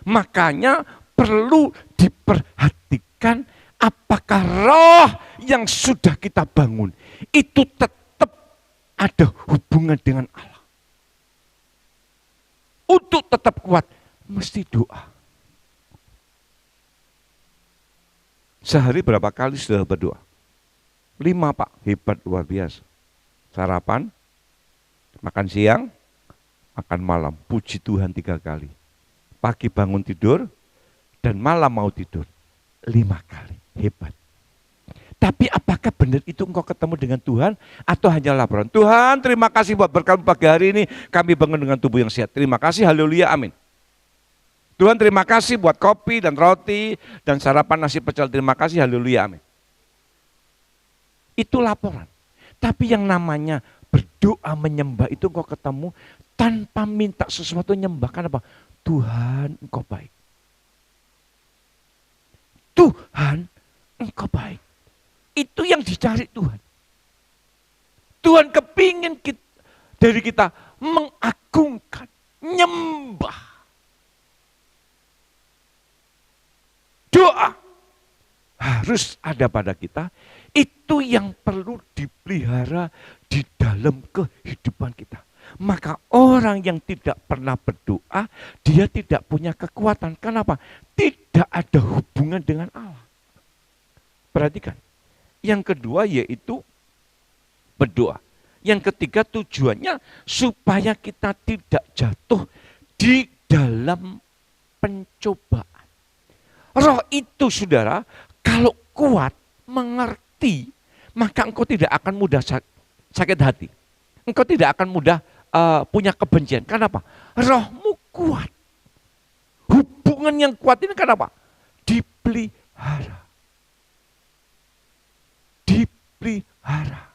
Makanya perlu diperhatikan apakah roh yang sudah kita bangun itu tetap ada hubungan dengan Allah. Untuk tetap kuat, mesti doa. Sehari berapa kali sudah berdoa? 5 Pak, hebat luar biasa. Sarapan, makan siang, makan malam, puji Tuhan 3 kali. Pagi bangun tidur, dan malam mau tidur 5 kali, hebat. Tapi apakah benar itu engkau ketemu dengan Tuhan atau hanya laporan? Tuhan terima kasih buat berkat pagi hari ini kami bangun dengan tubuh yang sehat. Terima kasih, haleluya, amin. Tuhan terima kasih buat kopi dan roti dan sarapan nasi pecel. Terima kasih, haleluya, amin. Itu laporan. Tapi yang namanya berdoa menyembah itu engkau ketemu tanpa minta sesuatu, nyembahkan apa? Tuhan engkau baik. Tuhan engkau baik. Itu yang dicari Tuhan. Tuhan kepingin dari kita mengagungkan, nyembah. Doa harus ada pada kita. Itu yang perlu dipelihara di dalam kehidupan kita. Maka orang yang tidak pernah berdoa, dia tidak punya kekuatan. Kenapa? Tidak ada hubungan dengan Allah. Perhatikan. Yang kedua yaitu berdoa. Yang ketiga tujuannya supaya kita tidak jatuh di dalam pencobaan. Roh itu saudara, kalau kuat, mengerti, maka engkau tidak akan mudah sakit hati. Engkau tidak akan mudah punya kebencian. Kenapa? Rohmu kuat. Hubungan yang kuat ini kenapa? Dipelihara. Dipelihara.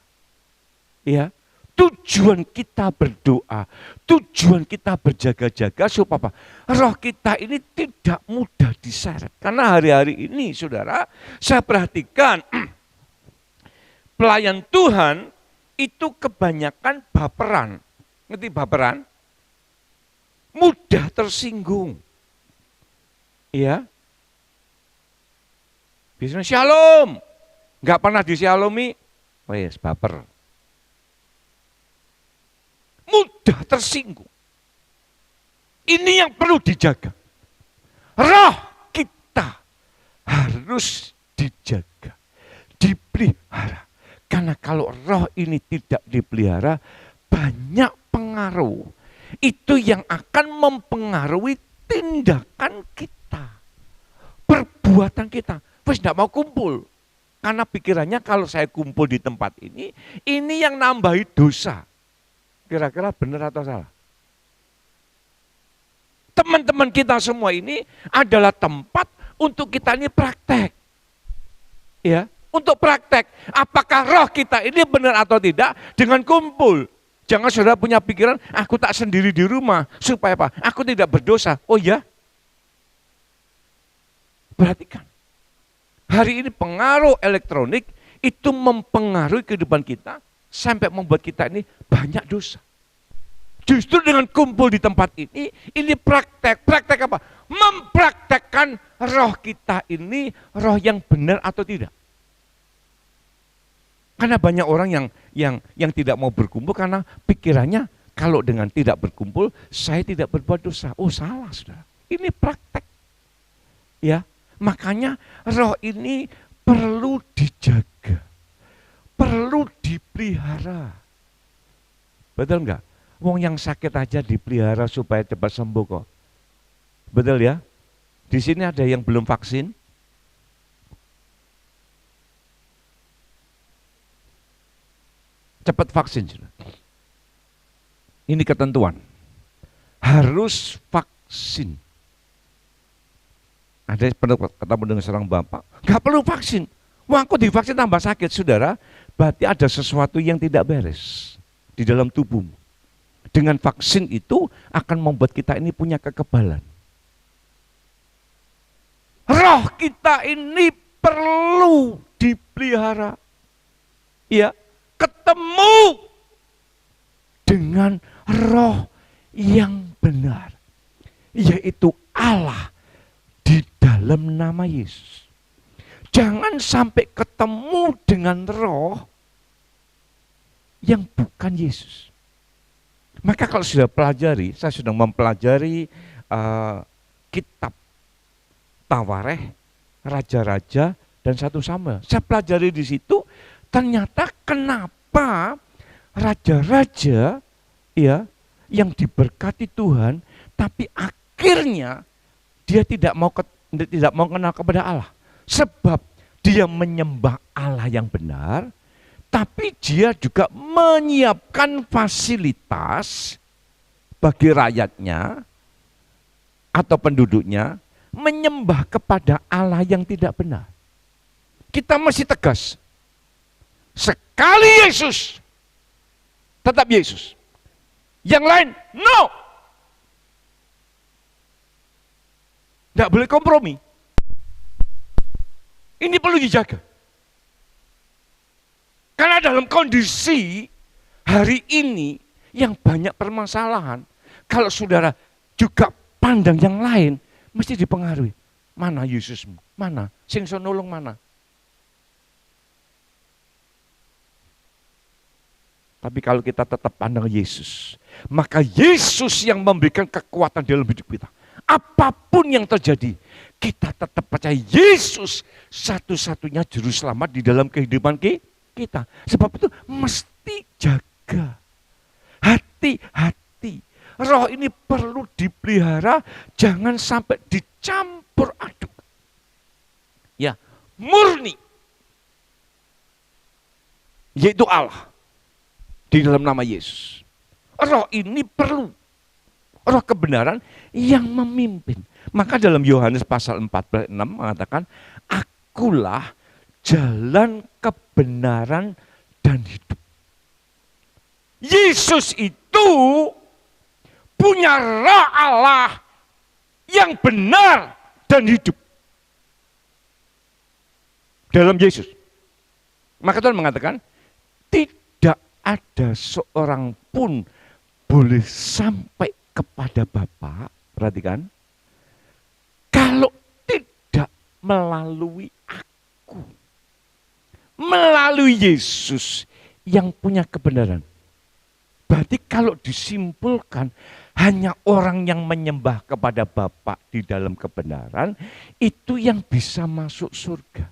Ya, tujuan kita berdoa, tujuan kita berjaga-jaga supaya apa? Roh kita ini tidak mudah diseret. Karena hari-hari ini saudara, saya perhatikan pelayan Tuhan itu kebanyakan baperan. Ngerti baperan? Mudah tersinggung. Iya. Biasanya shalom. Enggak pernah disyalomi. Oh yes, baper. Mudah tersinggung. Ini yang perlu dijaga. Roh kita harus dijaga, dipelihara. Karena kalau roh ini tidak dipelihara, banyak pengaruh. Itu yang akan mempengaruhi tindakan kita, perbuatan kita. Wes tidak mau kumpul. Karena pikirannya kalau saya kumpul di tempat ini yang nambahi dosa. Kira-kira benar atau salah? Teman-teman kita semua ini adalah tempat untuk kita ini praktek. Ya, untuk praktek. Apakah roh kita ini benar atau tidak dengan kumpul. Jangan saudara punya pikiran, aku tak sendiri di rumah. Supaya apa? Aku tidak berdosa. Oh ya? Perhatikan. Hari ini pengaruh elektronik itu mempengaruhi kehidupan kita sampai membuat kita ini banyak dosa. Justru dengan kumpul di tempat ini praktek. Praktek apa? Mempraktekkan roh kita ini roh yang benar atau tidak. Karena banyak orang yang tidak mau berkumpul karena pikirannya kalau dengan tidak berkumpul saya tidak berbuat dosa. Oh salah saudara. Ini praktek. Ya, makanya roh ini perlu dijaga. Perlu dipelihara. Betul enggak? Wong yang sakit aja dipelihara supaya cepat sembuh kok. Betul ya? Di sini ada yang belum vaksin. Cepat vaksin. Ini ketentuan. Harus vaksin. Ada yang pernah ketemu dengan seorang bapak, nggak perlu vaksin. Wah, aku divaksin tambah sakit, saudara. Berarti ada sesuatu yang tidak beres di dalam tubuhmu. Dengan vaksin itu akan membuat kita ini punya kekebalan. Roh kita ini perlu dipelihara. Ya, ketemu dengan roh yang benar, yaitu Allah di dalam nama Yesus. Jangan sampai ketemu dengan roh yang bukan Yesus. Maka kalau sudah pelajari, saya sudah mempelajari kitab Tawareh, Raja-Raja dan 1 Samuel. Saya pelajari di situ. Ternyata kenapa raja-raja ya yang diberkati Tuhan, tapi akhirnya dia tidak mau kenal kepada Allah. Sebab dia menyembah Allah yang benar, tapi dia juga menyiapkan fasilitas bagi rakyatnya atau penduduknya menyembah kepada Allah yang tidak benar. Kita masih tegas. Sekali Yesus, tetap Yesus. Yang lain, no. Tidak boleh kompromi. Ini perlu dijaga. Karena dalam kondisi hari ini yang banyak permasalahan, kalau saudara juga pandang yang lain, mesti dipengaruhi. Mana Yesusmu? Mana? Sing iso nulung mana? Tapi kalau kita tetap pandang Yesus, maka Yesus yang memberikan kekuatan dalam hidup kita. Apapun yang terjadi, kita tetap percaya Yesus satu-satunya juru selamat di dalam kehidupan kita. Sebab itu mesti jaga. Hati-hati. Roh ini perlu dipelihara, jangan sampai dicampur aduk. Ya, murni. Yaitu Allah. Di dalam nama Yesus. Roh ini perlu. Roh kebenaran yang memimpin. Maka dalam Yohanes pasal 14:6 mengatakan, akulah jalan kebenaran dan hidup. Yesus itu punya roh Allah yang benar dan hidup. Dalam Yesus. Maka Tuhan mengatakan, tidak ada seorang pun boleh sampai kepada Bapa, perhatikan, kalau tidak melalui aku. Melalui Yesus yang punya kebenaran. Berarti kalau disimpulkan, hanya orang yang menyembah kepada Bapa di dalam kebenaran, itu yang bisa masuk surga.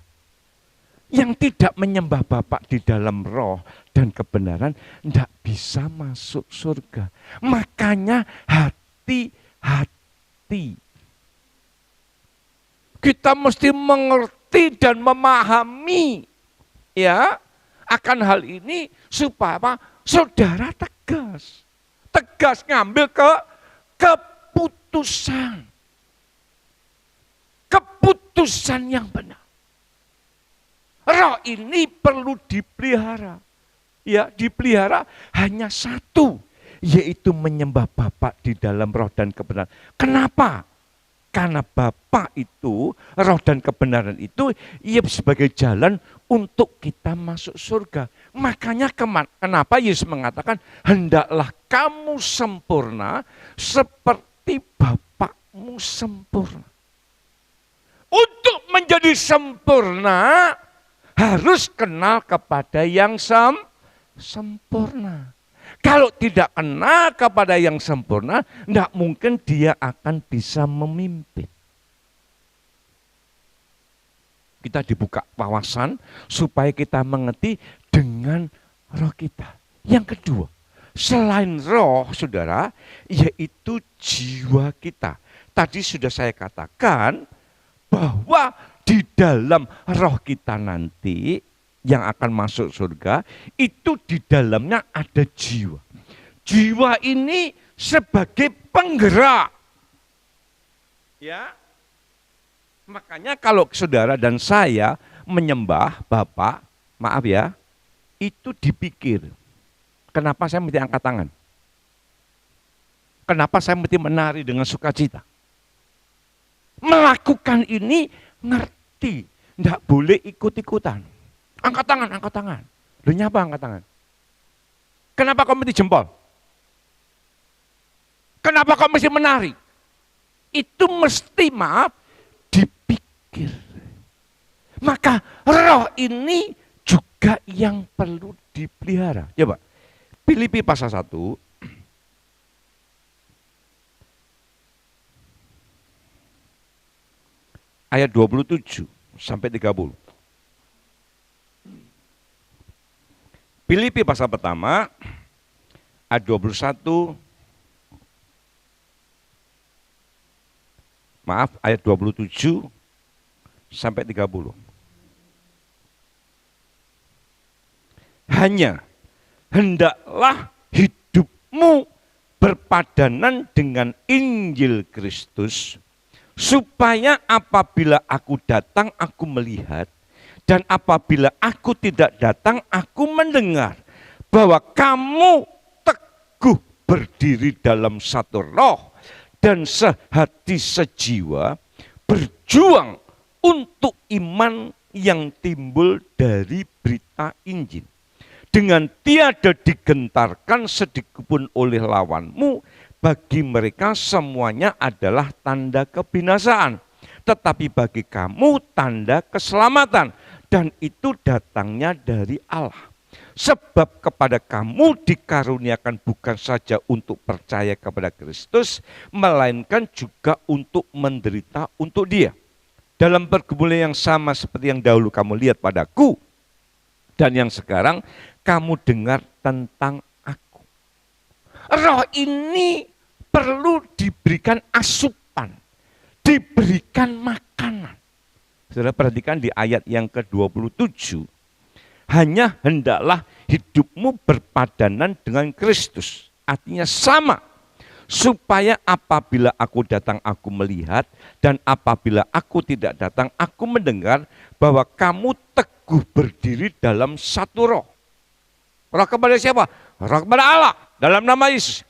Yang tidak menyembah Bapa di dalam roh dan kebenaran tidak bisa masuk surga. Makanya hati-hati. Kita mesti mengerti dan memahami ya akan hal ini supaya apa? Saudara tegas. Tegas ngambil keputusan. Keputusan yang benar. Roh ini perlu dipelihara. Ya, dipelihara hanya satu, yaitu menyembah Bapa di dalam roh dan kebenaran. Kenapa? Karena Bapa itu, roh dan kebenaran itu, ia sebagai jalan untuk kita masuk surga. Makanya kenapa Yesus mengatakan, hendaklah kamu sempurna seperti Bapakmu sempurna. Untuk menjadi sempurna, harus kenal kepada yang sempurna. Kalau tidak kenal kepada yang sempurna, tidak mungkin dia akan bisa memimpin. Kita dibuka wawasan supaya kita mengerti dengan roh kita. Yang kedua, selain roh, saudara, yaitu jiwa kita. Tadi sudah saya katakan bahwa di dalam roh kita nanti yang akan masuk surga, itu di dalamnya ada jiwa. Jiwa ini sebagai penggerak. Ya. Makanya kalau saudara dan saya menyembah Bapak, maaf ya, itu dipikir. Kenapa saya mesti angkat tangan? Kenapa saya mesti menari dengan sukacita? Melakukan ini ngerti, tidak boleh ikut-ikutan. Angkat tangan, angkat tangan. Loh, nyapa angkat tangan? Kenapa kau mesti jempol? Kenapa kau mesti menari? Itu mesti, maaf, dipikir. Maka roh ini juga yang perlu dipelihara. Coba, Filipi pasal 1. Ayat 27 sampai 30. Filipi pasal pertama, ayat 21, maaf, ayat 27 sampai 30. Hanya hendaklah hidupmu berpadanan dengan Injil Kristus, supaya apabila aku datang, aku melihat, dan apabila aku tidak datang, aku mendengar bahwa kamu teguh berdiri dalam satu roh dan sehati sejiwa, berjuang untuk iman yang timbul dari berita Injil. Dengan tiada digentarkan sedikitpun oleh lawanmu, bagi mereka semuanya adalah tanda kebinasaan, tetapi bagi kamu tanda keselamatan. Dan itu datangnya dari Allah. Sebab kepada kamu dikaruniakan bukan saja untuk percaya kepada Kristus, melainkan juga untuk menderita untuk Dia. Dalam pergumulan yang sama seperti yang dahulu kamu lihat padaku, dan yang sekarang kamu dengar tentang aku. Roh ini perlu diberikan asupan, diberikan makanan. Saudara perhatikan di ayat yang ke-27. Hanya hendaklah hidupmu berpadanan dengan Kristus. Artinya sama. Supaya apabila aku datang aku melihat, dan apabila aku tidak datang aku mendengar bahwa kamu teguh berdiri dalam satu roh. Roh kepada siapa? Roh kepada Allah dalam nama Yesus.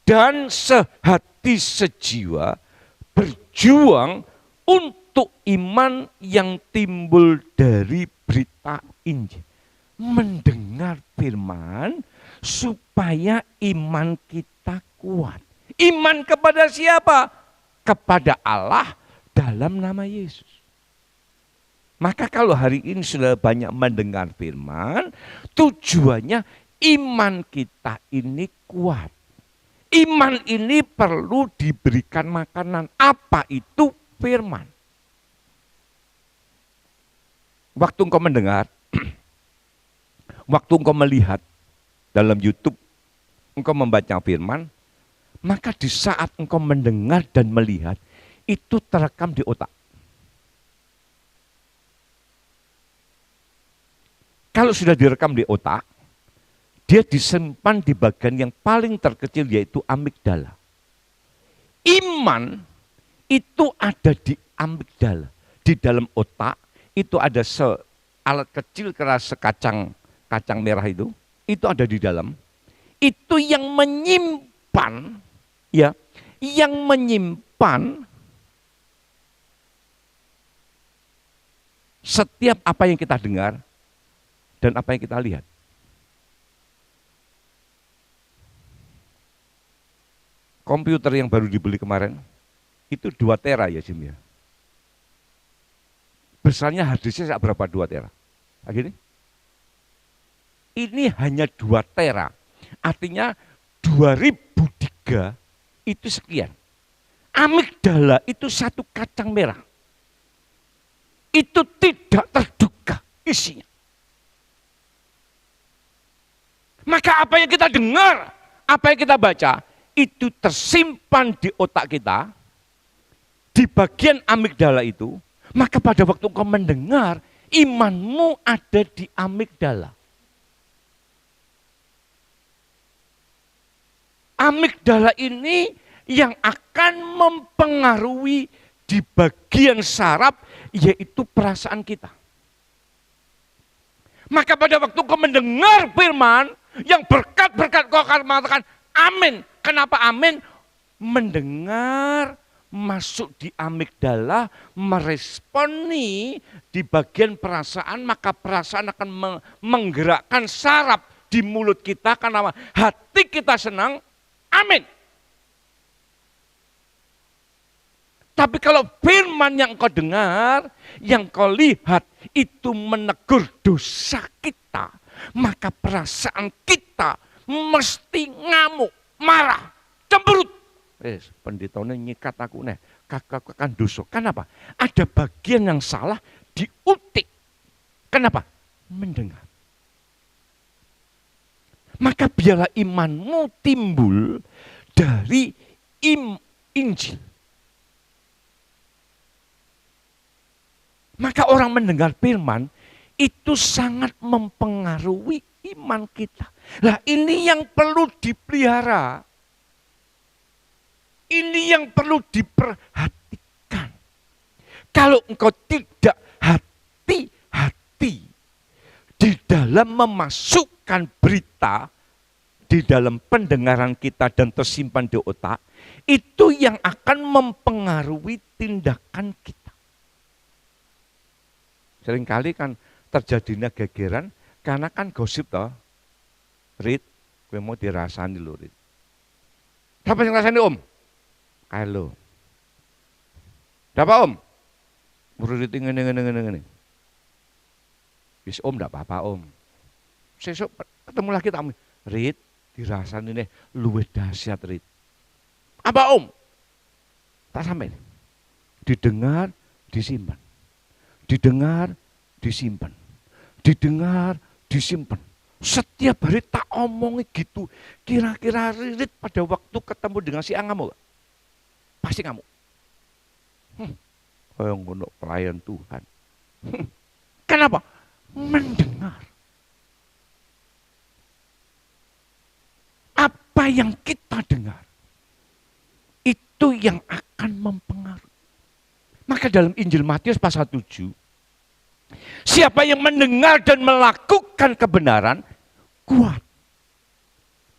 Dan sehati sejiwa berjuang untuk iman yang timbul dari berita Injil. Mendengar firman supaya iman kita kuat. Iman kepada siapa? Kepada Allah dalam nama Yesus. Maka kalau hari ini sudah banyak mendengar firman, tujuannya iman kita ini kuat. Iman ini perlu diberikan makanan. Apa itu firman? Waktu engkau mendengar, waktu engkau melihat dalam YouTube, engkau membaca firman, maka di saat engkau mendengar dan melihat, itu terekam di otak. Kalau sudah direkam di otak, dia disimpan di bagian yang paling terkecil, yaitu amigdala. Iman itu ada di amigdala, di dalam otak. Itu ada alat kecil keras sekacang merah itu ada di dalam. Itu yang menyimpan, ya, yang menyimpan setiap apa yang kita dengar dan apa yang kita lihat. Komputer yang baru dibeli kemarin itu 2 tera ya Jim ya. Besarnya harddisknya berapa 2 tera? Gini. Ini hanya 2 tera. Artinya 2003 itu sekian. Amigdala itu 1 kacang merah. Itu tidak terduga isinya. Maka apa yang kita dengar, apa yang kita baca, itu tersimpan di otak kita, di bagian amigdala itu. Maka pada waktu kau mendengar, imanmu ada di amigdala. Amigdala ini yang akan mempengaruhi di bagian saraf, yaitu perasaan kita. Maka pada waktu kau mendengar firman, yang berkat-berkat kau akan mengatakan amin. Kenapa amin? Mendengar, masuk di amigdala, meresponi di bagian perasaan, maka perasaan akan menggerakkan saraf di mulut kita, karena hati kita senang, amin. Tapi kalau firman yang kau dengar, yang kau lihat, itu menegur dosa kita, maka perasaan kita mesti ngamuk, marah, cemberut. Pendeta ini nyikat aku nih, kakak kan dosa. Kenapa? Ada bagian yang salah diutik. Kenapa? Mendengar. Maka biarlah imanmu timbul dari Injil. Maka orang mendengar firman itu sangat mempengaruhi iman kita. Nah, ini yang perlu dipelihara. Ini yang perlu diperhatikan. Kalau engkau tidak hati-hati di dalam memasukkan berita di dalam pendengaran kita dan tersimpan di otak, itu yang akan mempengaruhi tindakan kita. Seringkali kan terjadinya gegeran karena kan gosip toh. Rit, gue mau dirasani lo, Rit. Siapa yang rasani Om? Kayak lo. Dapat Om? Rit ini. Bis Om enggak apa-apa Om. Sesuk ketemu lagi tak Om. Rit, dirasani nih luwih dahsyat Rit. Apa Om? Tak sampai. Didengar, disimpan. Didengar, disimpan. Didengar, disimpan. Setiap hari tak omongi gitu. Kira-kira Rit pada waktu ketemu dengan si A ngamuk? Pasti ngamuk. Kayak ngono pelayan Tuhan. Kenapa? Mendengar. Apa yang kita dengar, itu yang akan mempengaruhi. Maka dalam Injil Matius pasal 7, siapa yang mendengar dan melakukan kebenaran, kuat.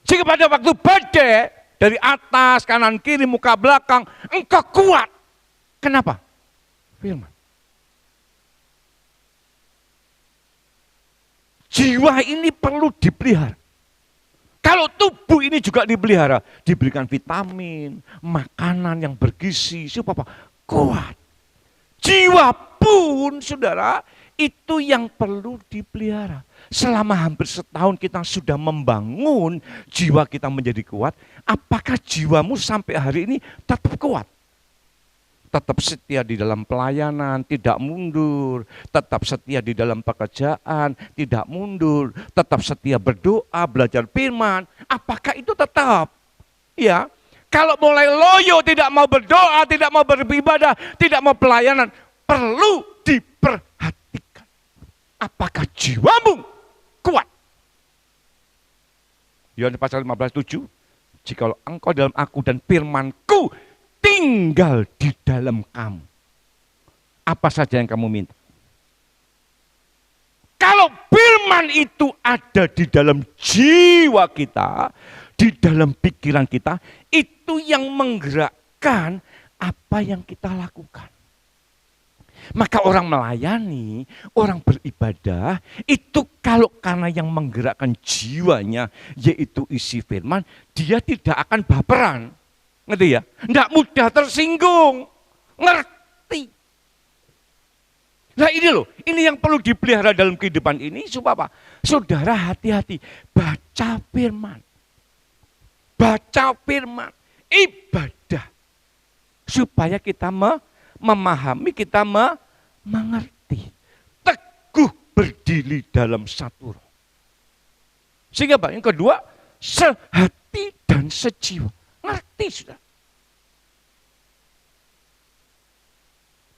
Sehingga pada waktu badai, dari atas, kanan, kiri, muka, belakang, engkau kuat. Kenapa? Firman. Jiwa ini perlu dipelihara. Kalau tubuh ini juga dipelihara, diberikan vitamin, makanan yang bergizi, supaya kuat. Jiwa pun, saudara, itu yang perlu dipelihara. Selama hampir setahun kita sudah membangun jiwa kita menjadi kuat, apakah jiwamu sampai hari ini tetap kuat? Tetap setia di dalam pelayanan, tidak mundur. Tetap setia di dalam pekerjaan, tidak mundur. Tetap setia berdoa, belajar firman. Apakah itu tetap? Ya. Kalau mulai loyo, tidak mau berdoa, tidak mau beribadah, tidak mau pelayanan, perlu diperhatikan. Apakah jiwamu kuat? Yohanes pasal 15:7, jikalau engkau dalam aku dan firmanku tinggal di dalam kamu, apa saja yang kamu minta. Kalau firman itu ada di dalam jiwa kita, di dalam pikiran kita, itu yang menggerakkan apa yang kita lakukan. Maka orang melayani, orang beribadah, itu kalau karena yang menggerakkan jiwanya, yaitu isi firman, dia tidak akan baperan. Ngerti ya? Tidak mudah tersinggung. Ngerti. Nah ini loh, ini yang perlu dipelihara dalam kehidupan ini supaya apa? Saudara hati-hati, baca firman. Baca firman, ibadah. Supaya kita memahami, kita mengerti. Teguh berdiri dalam satu roh. Sehingga Pak, yang kedua, sehati dan sejiwa. Ngerti sudah.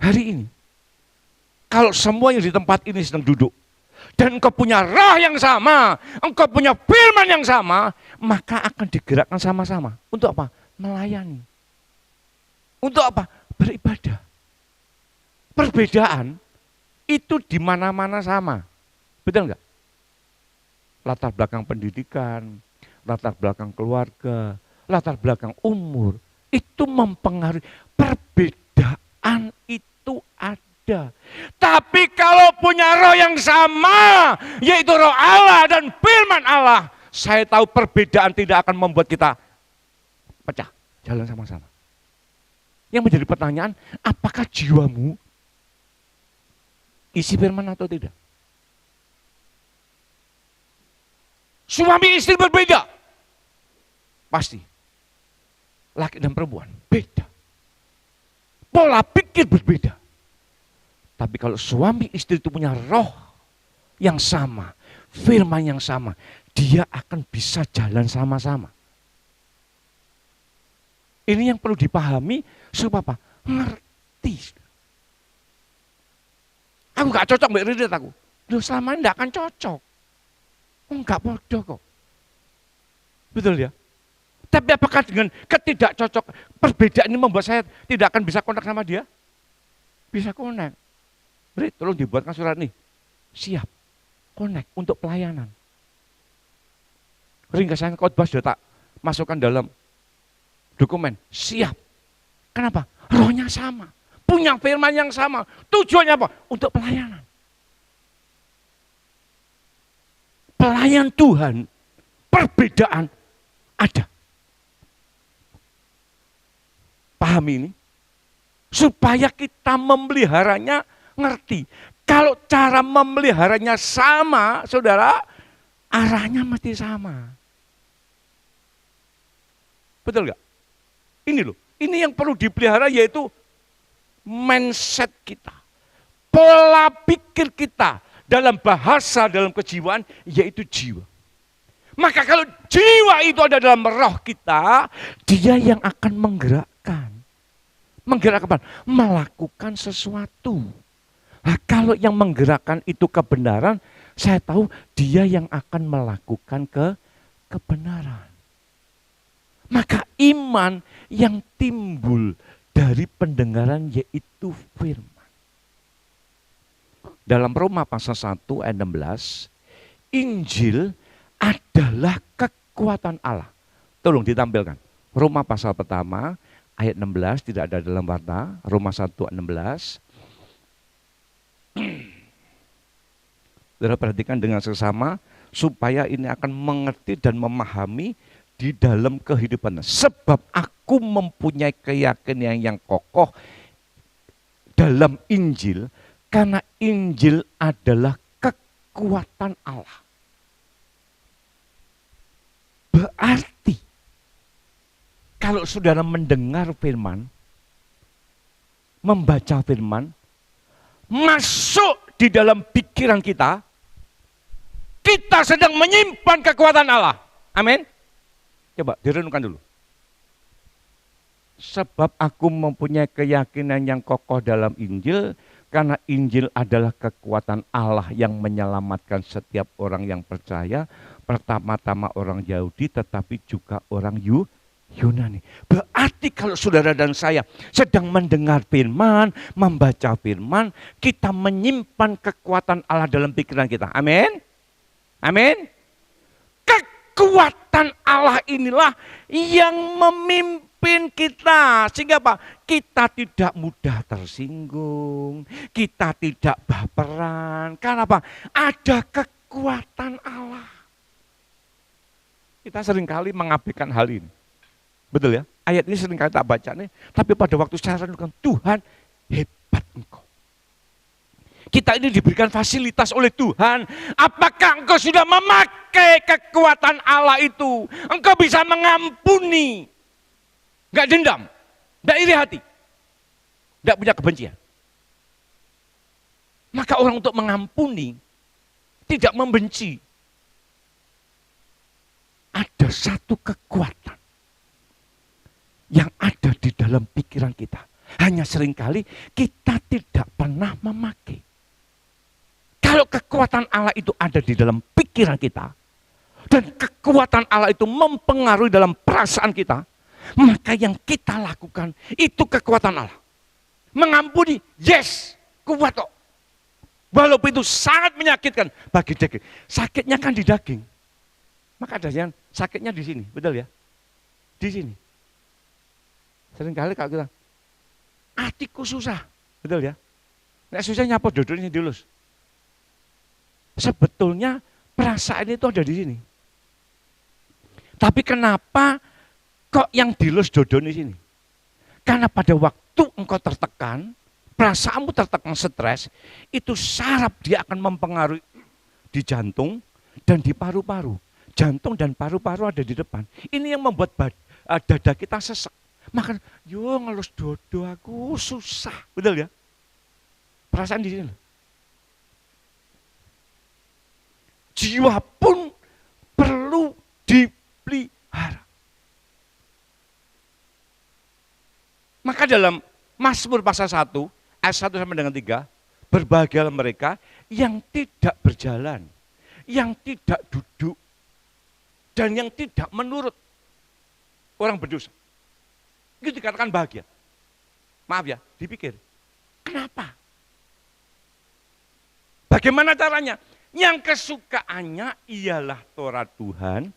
Hari ini, kalau semua yang di tempat ini sedang duduk, dan engkau punya roh yang sama, engkau punya firman yang sama, maka akan digerakkan sama-sama. Untuk apa? Melayani. Untuk apa? Beribadah. Perbedaan itu di mana-mana sama. Betul enggak? Latar belakang pendidikan, latar belakang keluarga, latar belakang umur, itu mempengaruhi. Perbedaan itu ada. Tapi kalau punya roh yang sama, yaitu roh Allah dan firman Allah, saya tahu perbedaan tidak akan membuat kita pecah, jalan sama-sama. Yang menjadi pertanyaan, apakah jiwamu isi firman atau tidak? Suami istri berbeda. Pasti. Laki dan perempuan beda. Pola pikir berbeda. Tapi kalau suami istri itu punya roh yang sama, firman yang sama, dia akan bisa jalan sama-sama. Ini yang perlu dipahami supaya apa? Ngerti. Aku gak cocok Mbak Ridit aku. Loh selama ini gak akan cocok. Enggak bodoh kok. Betul ya? Tapi apakah dengan ketidakcocok perbedaan ini membuat saya tidak akan bisa kontak sama dia? Bisa kontak. Beri, tolong dibuatkan surat nih. Siap. Kontak untuk pelayanan. Ringkasan khotbah sudah tak masukkan dalam dokumen. Siap. Kenapa? Rohnya sama. Punya firman yang sama. Tujuannya apa? Untuk pelayanan. Pelayan Tuhan, perbedaan ada. Pahami ini? Supaya kita memeliharanya ngerti. Kalau cara memeliharanya sama, saudara, arahnya mesti sama. Betul gak? Ini loh, ini yang perlu dipelihara yaitu mindset kita. Pola pikir kita. Dalam bahasa, dalam kejiwaan, yaitu jiwa. Maka kalau jiwa itu ada dalam roh kita, dia yang akan menggerakkan. Menggerakkan apa? Melakukan sesuatu. Nah, kalau yang menggerakkan itu kebenaran, saya tahu dia yang akan melakukan kebenaran. Maka iman yang timbul dari pendengaran yaitu firman. Dalam Roma pasal 1 ayat 16, Injil adalah kekuatan Allah. Tolong ditampilkan. Roma pasal pertama ayat 16, tidak ada dalam warna. Roma 1 ayat 16. Saudara perhatikan dengan sesama supaya ini akan mengerti dan memahami di dalam kehidupan. Sebab aku mempunyai keyakinan yang kokoh dalam Injil. Karena Injil adalah kekuatan Allah. Berarti, kalau saudara mendengar firman, membaca firman, masuk di dalam pikiran kita, kita sedang menyimpan kekuatan Allah. Amin. Coba direnungkan dulu. Sebab aku mempunyai keyakinan yang kokoh dalam Injil, karena Injil adalah kekuatan Allah yang menyelamatkan setiap orang yang percaya, pertama-tama orang Yahudi tetapi juga orang Yunani. Berarti kalau saudara dan saya sedang mendengar firman, membaca firman, kita menyimpan kekuatan Allah dalam pikiran kita. Amin. Amin. Kekuatan Allah inilah yang memimpin kita. Sehingga apa? Kita tidak mudah tersinggung. Kita tidak baperan. Karena apa? Ada kekuatan Allah. Kita seringkali mengabaikan hal ini. Betul ya? Ayat ini seringkali tak baca nih. Tapi pada waktu saya renungkan, Tuhan hebat engkau. Kita ini diberikan fasilitas oleh Tuhan. Apakah engkau sudah memakai kekuatan Allah itu? Engkau bisa mengampuni. Enggak dendam, enggak iri hati, enggak punya kebencian. Maka orang untuk mengampuni, tidak membenci. Ada satu kekuatan yang ada di dalam pikiran kita. Hanya seringkali kita tidak pernah memakai. Kalau kekuatan Allah itu ada di dalam pikiran kita, dan kekuatan Allah itu mempengaruhi dalam perasaan kita, maka yang kita lakukan itu kekuatan Allah. Mengampuni, yes, kuat kok. Walaupun itu sangat menyakitkan bagi daging. Sakitnya kan di daging. Maka ada yang sakitnya di sini, betul ya? Di sini. Seringkali kalau kita, hatiku susah, betul ya? Nek susah nyapa dodolnya dilus. Sebetulnya perasaan itu ada di sini. Tapi kenapa kok yang dilus dodol di sini? Karena pada waktu engkau tertekan, perasaanmu tertekan, stres, itu saraf dia akan mempengaruhi di jantung dan di paru-paru. Jantung dan paru-paru ada di depan. Ini yang membuat dada kita sesek. Maka, yo ngelus dodo aku susah, betul ya? Perasaan di sini. Jiwa pun perlu dipelihara. Maka dalam Mazmur pasal 1, ayat 1 sampai dengan 3, berbahagialah mereka yang tidak berjalan, yang tidak duduk, dan yang tidak menurut orang berdosa. Itu dikatakan bahagia. Maaf ya, dipikir. Kenapa? Bagaimana caranya? Yang kesukaannya ialah Torah Tuhan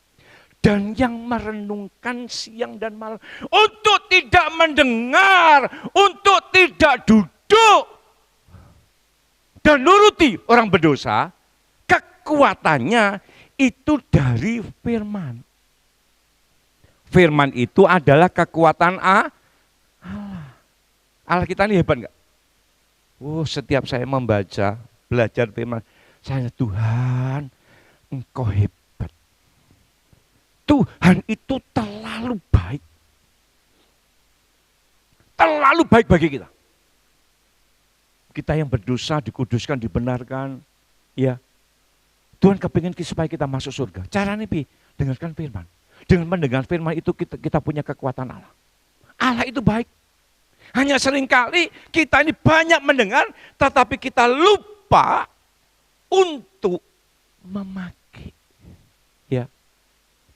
dan yang merenungkan siang dan malam. Untuk tidak mendengar, untuk tidak duduk dan nuruti orang berdosa, kekuatannya itu dari firman. Firman itu adalah kekuatan Allah. Allah kita ini hebat enggak? Setiap saya membaca, belajar firman, saya, Tuhan, Engkau hebat. Tuhan itu terlalu baik. Terlalu baik bagi kita. Kita yang berdosa dikuduskan, dibenarkan. Ya, Tuhan kepingin supaya kita masuk surga. Caranya dengarkan firman. Dengan mendengar firman itu kita punya kekuatan Allah. Allah itu baik. Hanya seringkali kita ini banyak mendengar, tetapi kita lupa untuk memakai. Ya,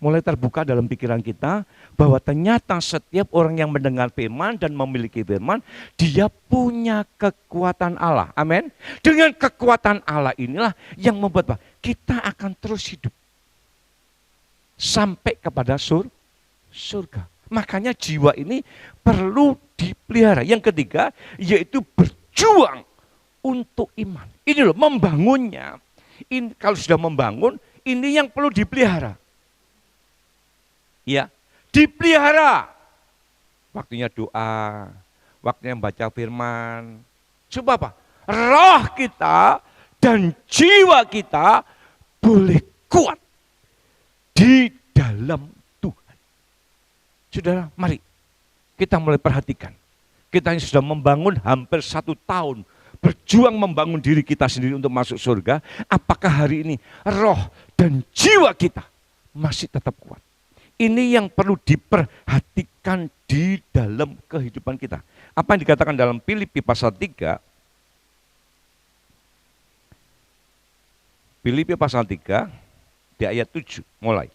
mulai terbuka dalam pikiran kita bahwa ternyata setiap orang yang mendengar firman dan memiliki firman, dia punya kekuatan Allah. Amin. Dengan kekuatan Allah inilah yang membuat kita akan terus hidup sampai kepada surga. Makanya jiwa ini perlu dipelihara. Yang ketiga yaitu berjuang untuk iman. Ini loh membangunnya. Ini, kalau sudah membangun, ini yang perlu dipelihara. Ya, dipelihara. Waktunya doa, waktunya membaca firman. Coba apa? Roh kita dan jiwa kita boleh kuat di dalam Tuhan. Saudara, mari kita mulai perhatikan. Kita yang sudah membangun hampir 1 tahun, berjuang membangun diri kita sendiri untuk masuk surga. Apakah hari ini roh dan jiwa kita masih tetap kuat? Ini yang perlu diperhatikan di dalam kehidupan kita. Apa yang dikatakan dalam Filipi pasal 3? Filipi pasal 3 di ayat 7 mulai.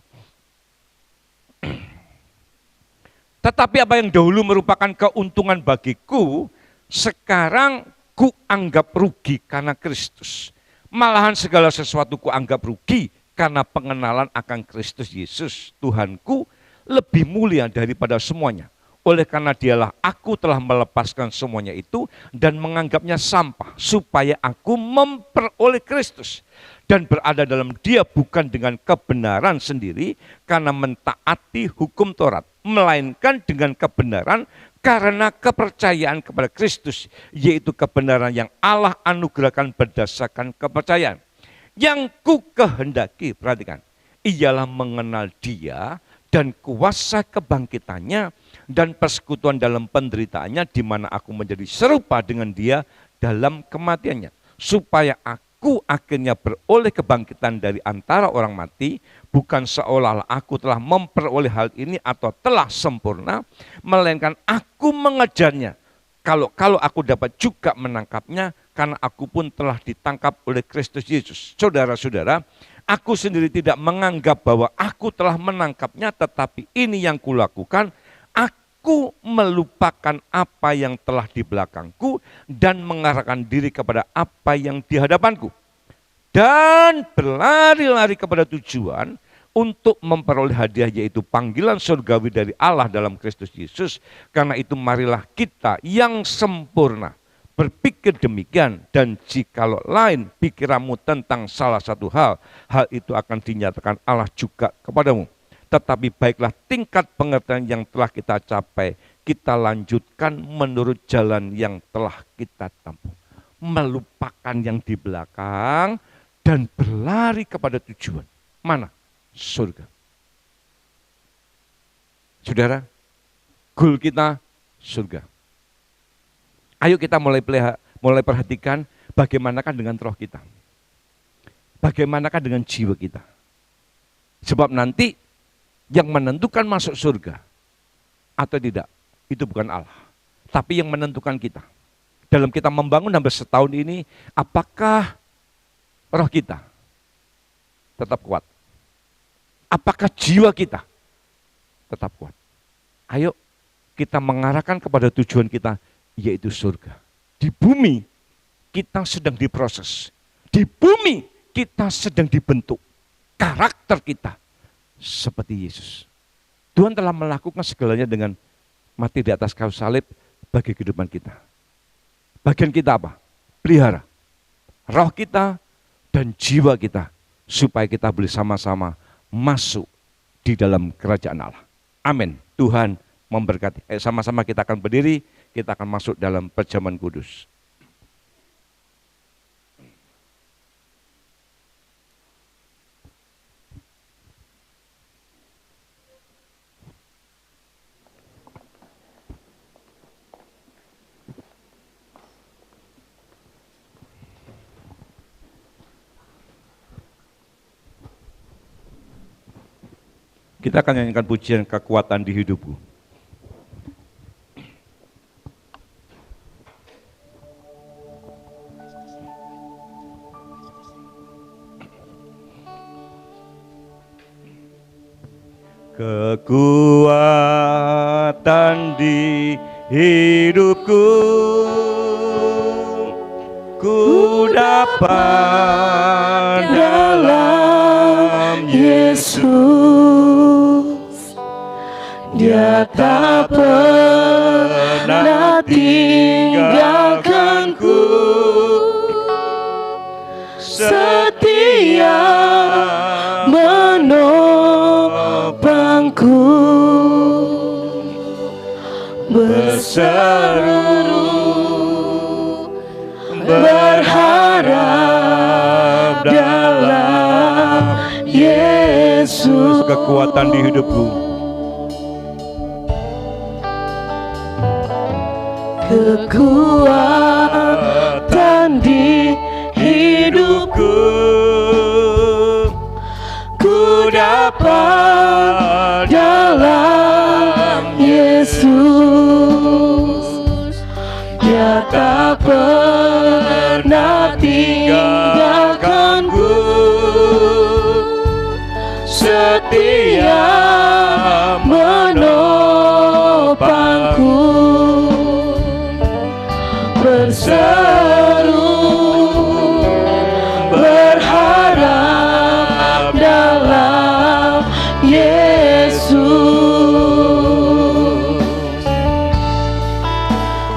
Tetapi apa yang dahulu merupakan keuntungan bagiku, sekarang kuanggap rugi karena Kristus. Malahan segala sesuatu kuanggap rugi karena pengenalan akan Kristus Yesus, Tuhanku, lebih mulia daripada semuanya. Oleh karena dialah aku telah melepaskan semuanya itu dan menganggapnya sampah, supaya aku memperoleh Kristus dan berada dalam Dia bukan dengan kebenaran sendiri karena mentaati hukum Taurat, melainkan dengan kebenaran karena kepercayaan kepada Kristus, yaitu kebenaran yang Allah anugerahkan berdasarkan kepercayaan. Yang ku kehendaki, perhatikan, ialah mengenal Dia dan kuasa kebangkitannya dan persekutuan dalam penderitaannya, di mana aku menjadi serupa dengan Dia dalam kematiannya, supaya aku akhirnya beroleh kebangkitan dari antara orang mati, bukan seolah-olah aku telah memperoleh hal ini atau telah sempurna, melainkan aku mengejarnya. Kalau aku dapat juga menangkapnya, karena aku pun telah ditangkap oleh Kristus Yesus. Saudara-saudara, aku sendiri tidak menganggap bahwa aku telah menangkapnya, tetapi ini yang kulakukan, aku melupakan apa yang telah di belakangku dan mengarahkan diri kepada apa yang di hadapanku. Dan berlari-lari kepada tujuan untuk memperoleh hadiah, yaitu panggilan surgawi dari Allah dalam Kristus Yesus. Karena itu marilah kita yang sempurna berpikir demikian, dan jikalau lain pikiranmu tentang salah satu hal itu akan dinyatakan Allah juga kepadamu. Tetapi baiklah tingkat pengertian yang telah kita capai, kita lanjutkan menurut jalan yang telah kita tempuh. Melupakan yang di belakang dan berlari kepada tujuan. Mana? Surga. Saudara, goal kita surga. Ayo kita mulai perhatikan bagaimanakah dengan roh kita. Bagaimanakah dengan jiwa kita. Sebab nanti yang menentukan masuk surga atau tidak, itu bukan Allah. Tapi yang menentukan kita. Dalam kita membangun hampir setahun ini, apakah roh kita tetap kuat? Apakah jiwa kita tetap kuat? Ayo kita mengarahkan kepada tujuan kita, yaitu surga. Di bumi kita sedang diproses. Di bumi kita sedang dibentuk. Karakter kita seperti Yesus. Tuhan telah melakukan segalanya dengan mati di atas kayu salib bagi kehidupan kita. Bagian kita apa? Pelihara roh kita dan jiwa kita, supaya kita boleh sama-sama masuk di dalam kerajaan Allah. Amin. Tuhan memberkati. Sama-sama kita akan berdiri, kita akan masuk dalam perjamuan kudus. Kita akan nyanyikan pujian kekuatan di hidupku. Kekuatan di hidupku, ku dapat dalam Yesus. Dia tak pernah tinggalkanku, setia menopangku, berseru berharap dalam Yesus. Kekuatan di hidupku, kekuatan di hidupku, ku dapat dalam Yesus. Dia tak pernah tinggalkanku, setia menopangku, berseru berharap dalam Yesus.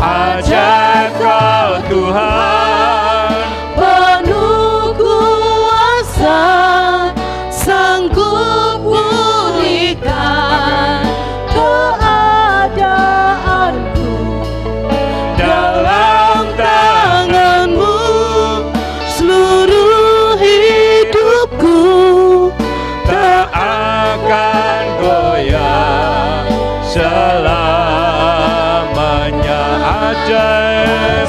Ajar kau Tuhan, penuh kuasa ajaib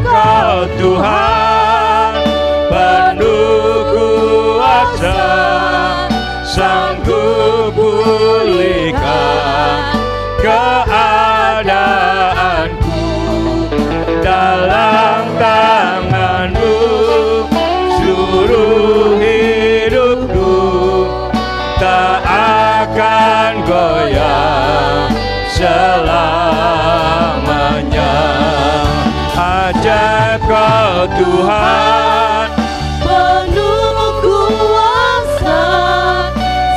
Kau Tuhan penuh kuasa, sanggup pulihkan keadaanku. Dalam tangan-Mu seluruh hidupku, tak akan goyah selamanya. Ajaib Kau Tuhan penuh kuasa,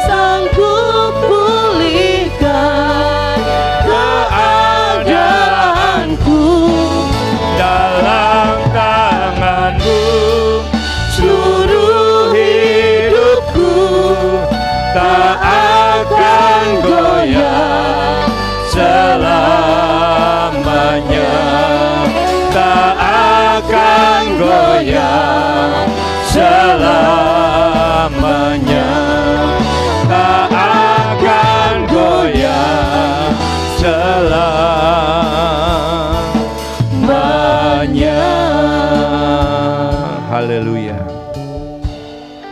sanggup pulihkan keadaanku. dalam tangan-Mu seluruh hidupku, tak akan goyah selamanya, tak akan goyah selamanya, tak akan goyah selamanya. Haleluya.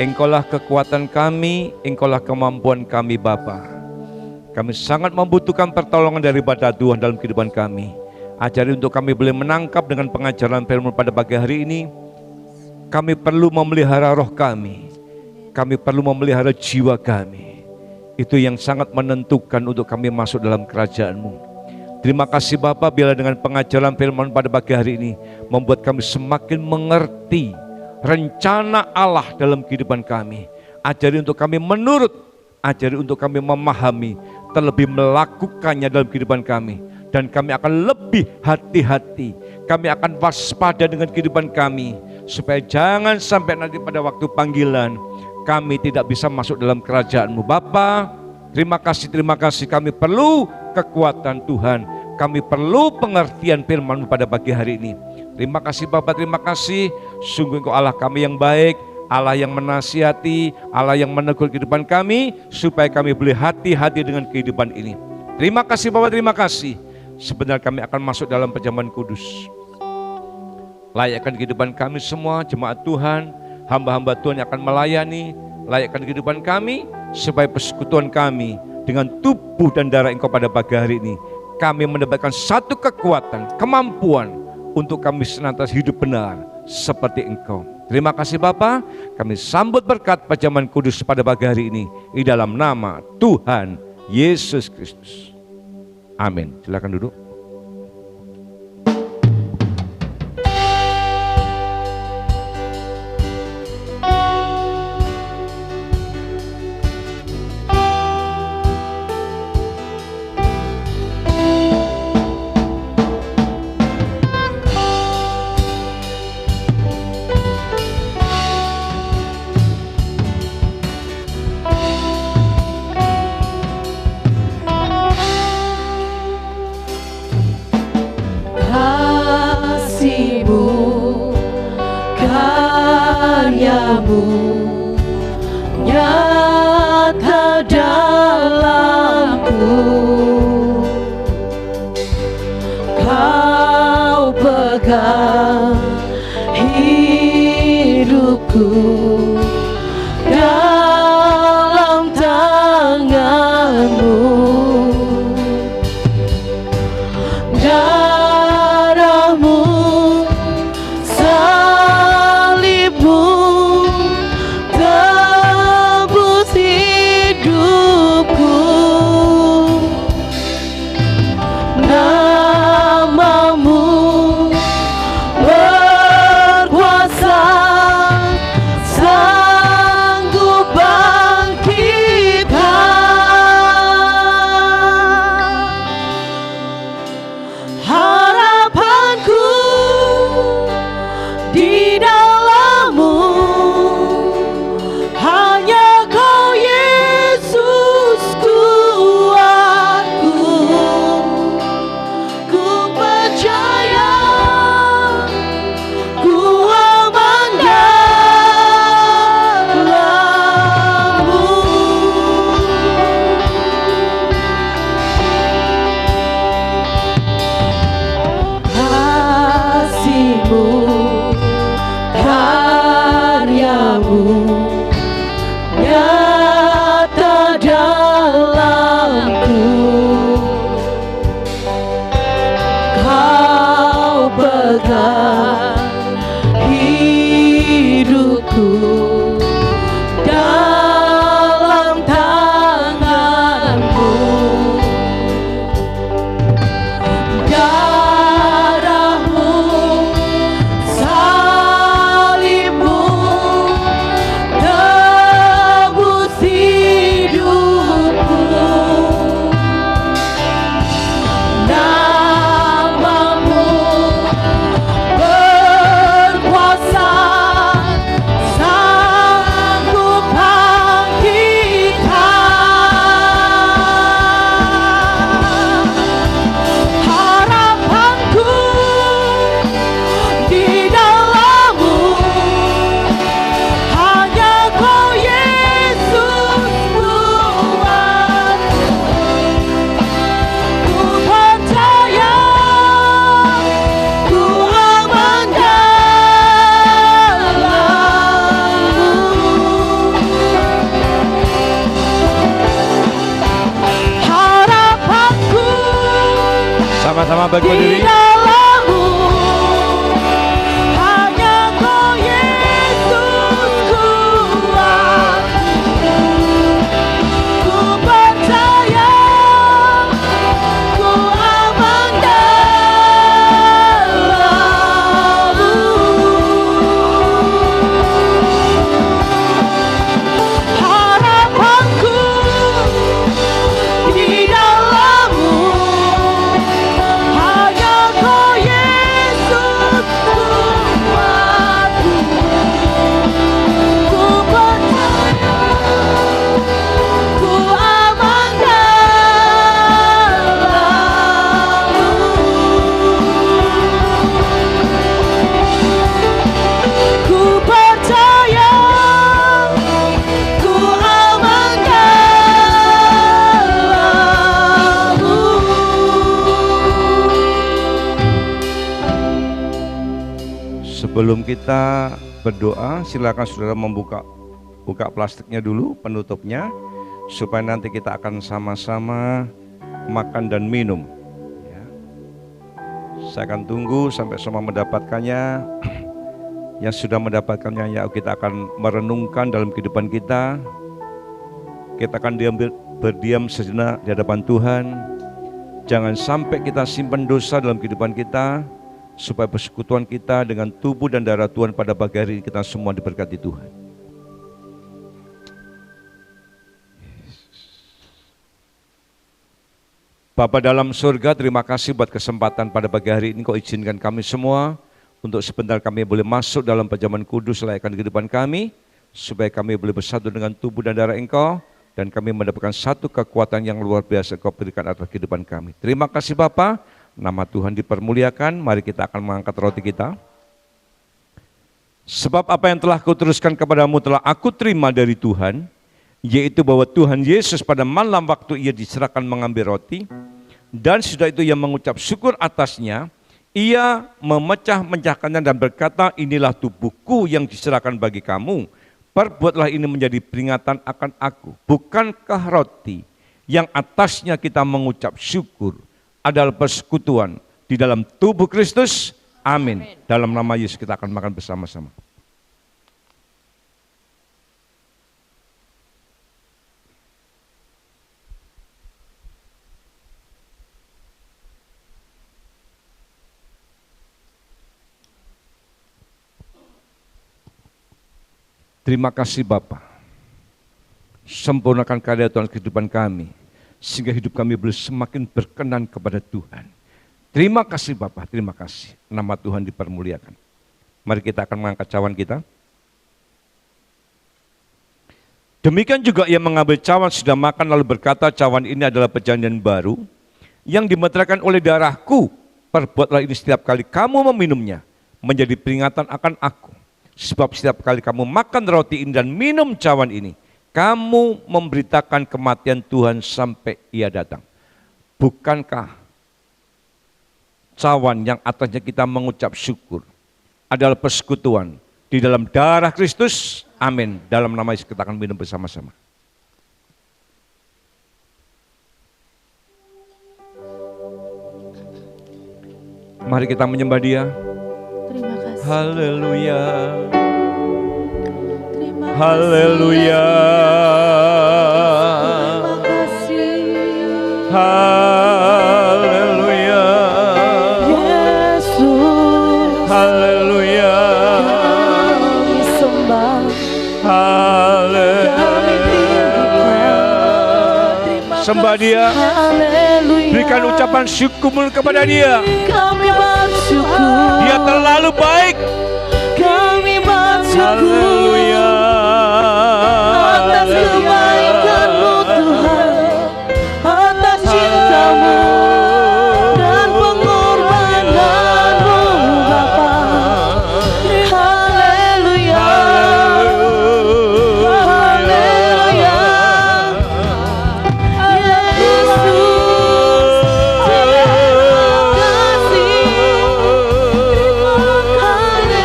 Engkaulah kekuatan kami, Engkaulah kemampuan kami Bapa. Kami sangat membutuhkan pertolongan daripada Tuhan dalam kehidupan kami. Ajari untuk kami boleh menangkap dengan pengajaran firman pada pagi hari ini. Kami perlu memelihara roh kami. Kami perlu memelihara jiwa kami. Itu yang sangat menentukan untuk kami masuk dalam kerajaan-Mu. Terima kasih Bapa, bila dengan pengajaran firman pada pagi hari ini membuat kami semakin mengerti rencana Allah dalam kehidupan kami. Ajari untuk kami menurut, ajari untuk kami memahami, terlebih melakukannya dalam kehidupan kami. Dan kami akan lebih hati-hati, kami akan waspada dengan kehidupan kami, supaya jangan sampai nanti pada waktu panggilan kami tidak bisa masuk dalam kerajaan-Mu. Bapa, terima kasih, kami perlu kekuatan Tuhan, kami perlu pengertian firman-Mu pada pagi hari ini. Terima kasih Bapa, terima kasih, sungguh Engkau Allah kami yang baik, Allah yang menasihati, Allah yang menegur kehidupan kami, supaya kami boleh hati-hati dengan kehidupan ini. Terima kasih Bapa, terima kasih. Sebentar kami akan masuk dalam perjamuan kudus. Layakkan kehidupan kami semua, jemaat Tuhan, hamba-hamba Tuhan yang akan melayani. Layakkan kehidupan kami, supaya persekutuan kami dengan tubuh dan darah Engkau pada pagi hari ini, kami mendapatkan satu kekuatan, kemampuan untuk kami senantiasa hidup benar seperti Engkau. Terima kasih Bapa, kami sambut berkat perjamuan kudus pada pagi hari ini di dalam nama Tuhan Yesus Kristus. Amin. Silakan duduk. Nyata dalamku, Kau pegang hidupku dalam tangan-Mu. Darah-Mu, salib-Mu tebus hidupku. Nama-Mu berkuasa Kau pegang hidupku dalam tanganmu. Darahmu, salibmu, tebus hidupku. Namamu berkuasa, sanggup bangkitkan. Harapanku di dalam-Mu, hanya Kau Yesus Tuhanku. Ku percaya, ku aman dalam-Mu. Harapanku Sama-sama di berdiri. dalam-Mu, hanya Kau Yesus Tuhanku. Ku percaya, ku aman dalam-Mu. Harapanku di dalam-Mu, hanya Kau Yesus Tuhanku. Ku percaya, ku aman dalam-Mu. Ku percaya, ku aman dalam-Mu. Sebelum kita berdoa, silakan saudara buka plastiknya dulu, penutupnya, supaya nanti kita akan sama-sama makan dan minum. Ya. Saya akan tunggu sampai semua mendapatkannya. Yang sudah mendapatkannya, ya kita akan merenungkan dalam kehidupan kita. Kita akan berdiam sejenak di hadapan Tuhan. Jangan sampai kita simpan dosa dalam kehidupan kita, supaya persekutuan kita dengan tubuh dan darah Tuhan pada pagi hari ini kita semua diberkati Tuhan. Bapa dalam surga, terima kasih buat kesempatan pada pagi hari ini. Kau izinkan kami semua untuk sebentar kami boleh masuk dalam perjamuan kudus layakkan kehidupan kami, supaya kami boleh bersatu dengan tubuh dan darah Engkau, dan kami mendapatkan satu kekuatan yang luar biasa Engkau berikan atas kehidupan kami. Terima kasih Bapa. Nama Tuhan dipermuliakan. Mari kita akan mengangkat roti kita. Sebab apa yang telah Kau teruskan kepadamu telah aku terima dari Tuhan, yaitu bahwa Tuhan Yesus pada malam waktu Ia diserahkan mengambil roti, dan sudah itu Ia mengucap syukur atasnya, Ia memecah-mecahkannya dan berkata, inilah tubuhku yang diserahkan bagi kamu, perbuatlah ini menjadi peringatan akan aku. Bukankah roti yang atasnya kita mengucap syukur adalah persekutuan di dalam tubuh Kristus? Amin. Dalam nama Yesus kita akan makan bersama-sama. Terima kasih Bapa. Sempurnakan karya Tuhan kehidupan kami, sehingga hidup kami boleh semakin berkenan kepada Tuhan. Terima kasih Bapa, terima kasih. Nama Tuhan dipermuliakan. Mari kita akan mengangkat cawan kita. Demikian juga Ia mengambil cawan sudah makan lalu berkata, cawan ini adalah perjanjian baru yang dimeteraikan oleh darahku. Perbuatlah ini setiap kali kamu meminumnya menjadi peringatan akan aku. Sebab setiap kali kamu makan roti ini dan minum cawan ini, kamu memberitakan kematian Tuhan sampai Ia datang. Bukankah cawan yang atasnya kita mengucap syukur adalah persekutuan di dalam darah Kristus? Amin. Dalam nama Yesus kita akan minum bersama-sama. Mari kita menyembah Dia. Terima kasih. Haleluya. Terima kasih. Haleluya. Terima kasih. Haleluya. Yesus, Haleluya. kami sembah, Haleluya. Sembah Dia. haleluya. Berikan ucapan syukur kepada Dia. Kami bersyukur, Dia terlalu baik. kami bersyukur Haleluya. atas kebaikan-Mu Tuhan, atas cinta-Mu dan pengorbanan-Mu Bapa. Haleluya, haleluya. Yesus, terima kasih.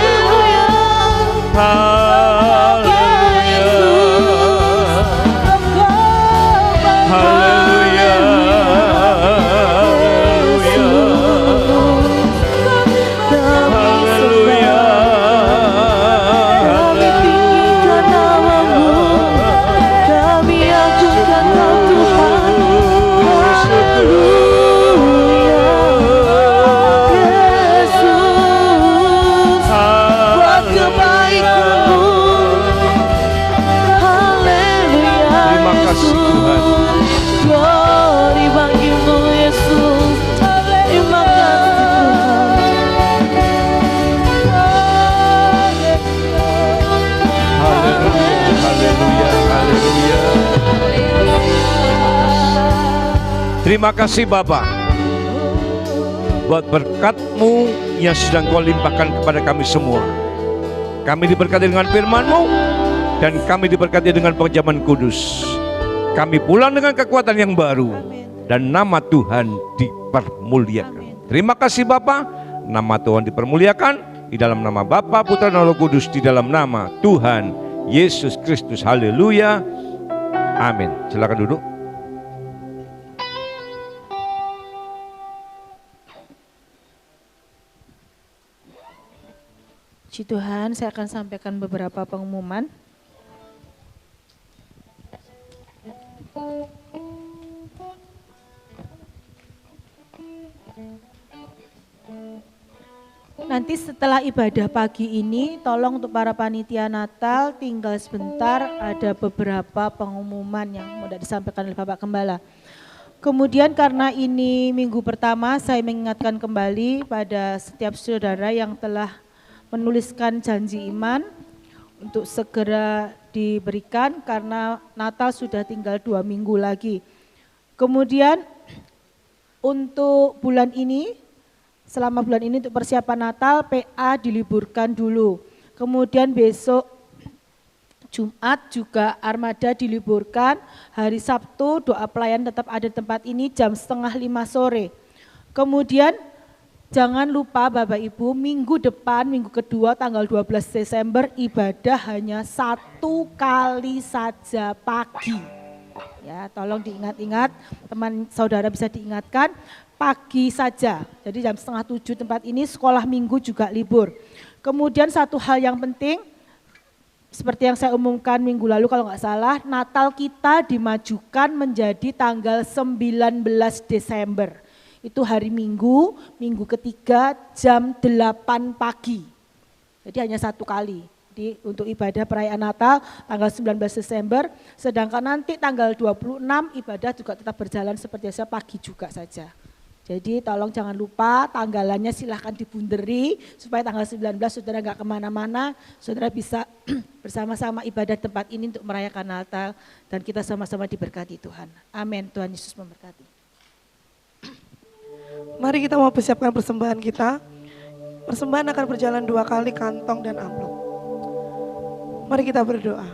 Haleluya. Haleluya. Haleluya. Kami tinggikan namamu, kami agungkan Kau Tuhan. Haleluya. Yesus, buat kebaikan-Mu. Haleluya. Terima kasih, Tuhan. Glory bagi-Mu Yesus. Terima Haleluya. Haleluya. Haleluya. Terima kasih Bapa buat berkat-Mu yang sedang Kau limpahkan kepada kami semua. Kami diberkati dengan firman-Mu dan kami diberkati dengan pengajaran kudus. Kami pulang dengan kekuatan yang baru dan nama Tuhan dipermuliakan. Terima kasih Bapa, nama Tuhan dipermuliakan di dalam nama Bapa, Putra dan Roh Kudus, di dalam nama Tuhan Yesus Kristus. Haleluya. Amin. Silakan duduk. Puji Tuhan, saya akan sampaikan beberapa pengumuman. Nanti setelah ibadah pagi ini, tolong untuk para panitia Natal tinggal sebentar, ada beberapa pengumuman yang mau disampaikan oleh Bapak Gembala. Kemudian karena ini minggu pertama, saya mengingatkan kembali pada setiap saudara yang telah menuliskan janji iman untuk segera diberikan karena Natal sudah tinggal 2 minggu lagi. Kemudian untuk bulan ini, selama bulan ini untuk persiapan Natal, PA diliburkan dulu. Kemudian besok Jumat juga armada diliburkan. Hari Sabtu doa pelayan tetap ada di tempat ini jam 4:30 sore. Kemudian jangan lupa Bapak Ibu, minggu depan, minggu kedua tanggal 12 Desember ibadah hanya 1 kali saja pagi. Ya, tolong diingat-ingat, teman saudara bisa diingatkan, pagi saja. Jadi jam 6:30 tempat ini sekolah minggu juga libur. Kemudian satu hal yang penting, seperti yang saya umumkan minggu lalu kalau nggak salah, Natal kita dimajukan menjadi tanggal 19 Desember. Itu hari Minggu, minggu ketiga jam 8 pagi. Jadi hanya 1 kali. Jadi untuk ibadah perayaan Natal tanggal 19 Desember, sedangkan nanti tanggal 26 ibadah juga tetap berjalan seperti biasa pagi juga saja. Jadi tolong jangan lupa tanggalannya silahkan dibunderi supaya tanggal 19 saudara nggak kemana-mana, saudara bisa bersama-sama ibadah tempat ini untuk merayakan Natal dan kita sama-sama diberkati Tuhan. Amin. Tuhan Yesus memberkati. Mari kita mau persiapkan persembahan kita. Persembahan akan berjalan 2 kali kantong dan amplop. Mari kita berdoa.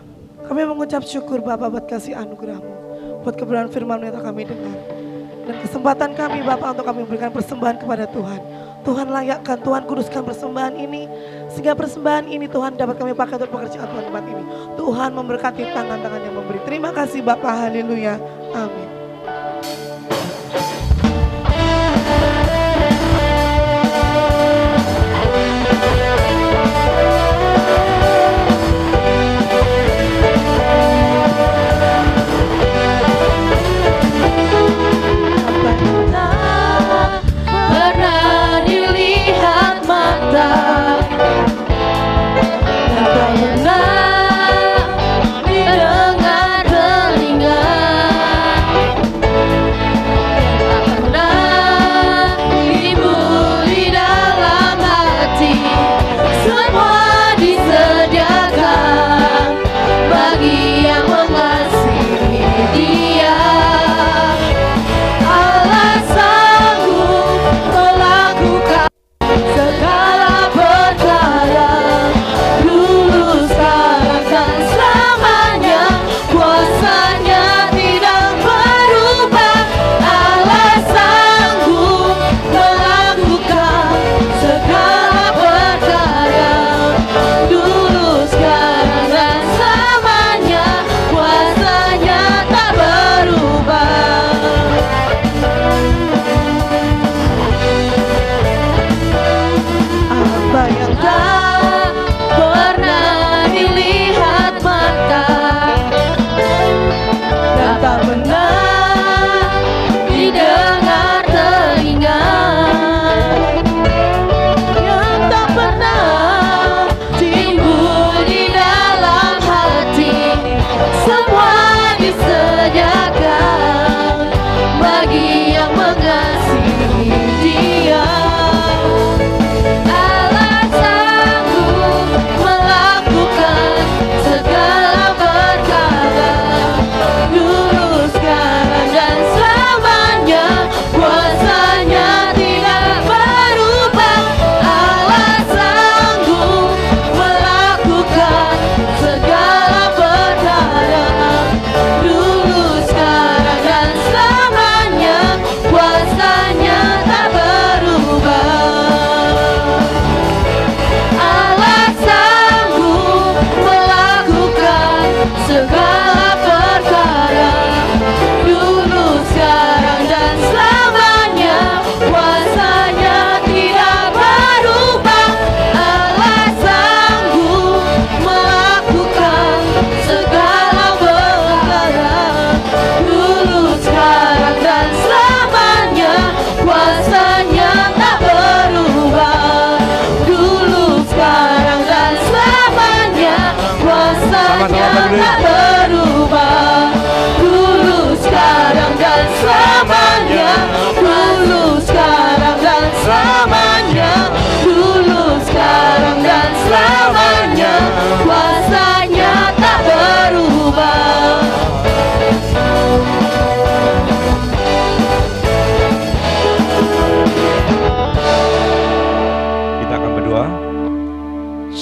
Kami mengucap syukur Bapa buat kasih anugerah-Mu, buat kebenaran firman yang telah kami dengar. Dan kesempatan kami Bapa untuk kami memberikan persembahan kepada Tuhan. Tuhan layakkan, Tuhan kuduskan persembahan ini. Sehingga persembahan ini Tuhan dapat kami pakai untuk pekerjaan Tuhan tempat ini. Tuhan memberkati tangan-tangan yang memberi. Terima kasih Bapa, haleluya, amin.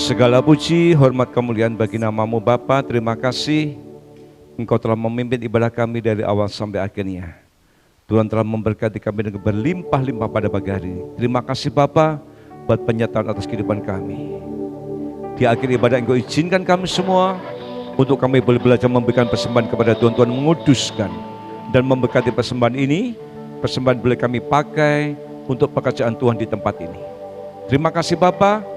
Segala puji, hormat, kemuliaan bagi nama-Mu Bapa. Terima kasih Engkau telah memimpin ibadah kami dari awal sampai akhirnya. Tuhan telah memberkati kami dengan berlimpah-limpah pada pagi hari ini. Terima kasih Bapa buat penyertaan atas kehidupan kami. Di akhir ibadah Engkau izinkan kami semua untuk kami boleh belajar memberikan persembahan kepada Tuhan. Tuhan menguduskan dan memberkati persembahan ini. Persembahan boleh kami pakai untuk pekerjaan Tuhan di tempat ini. Terima kasih Bapa.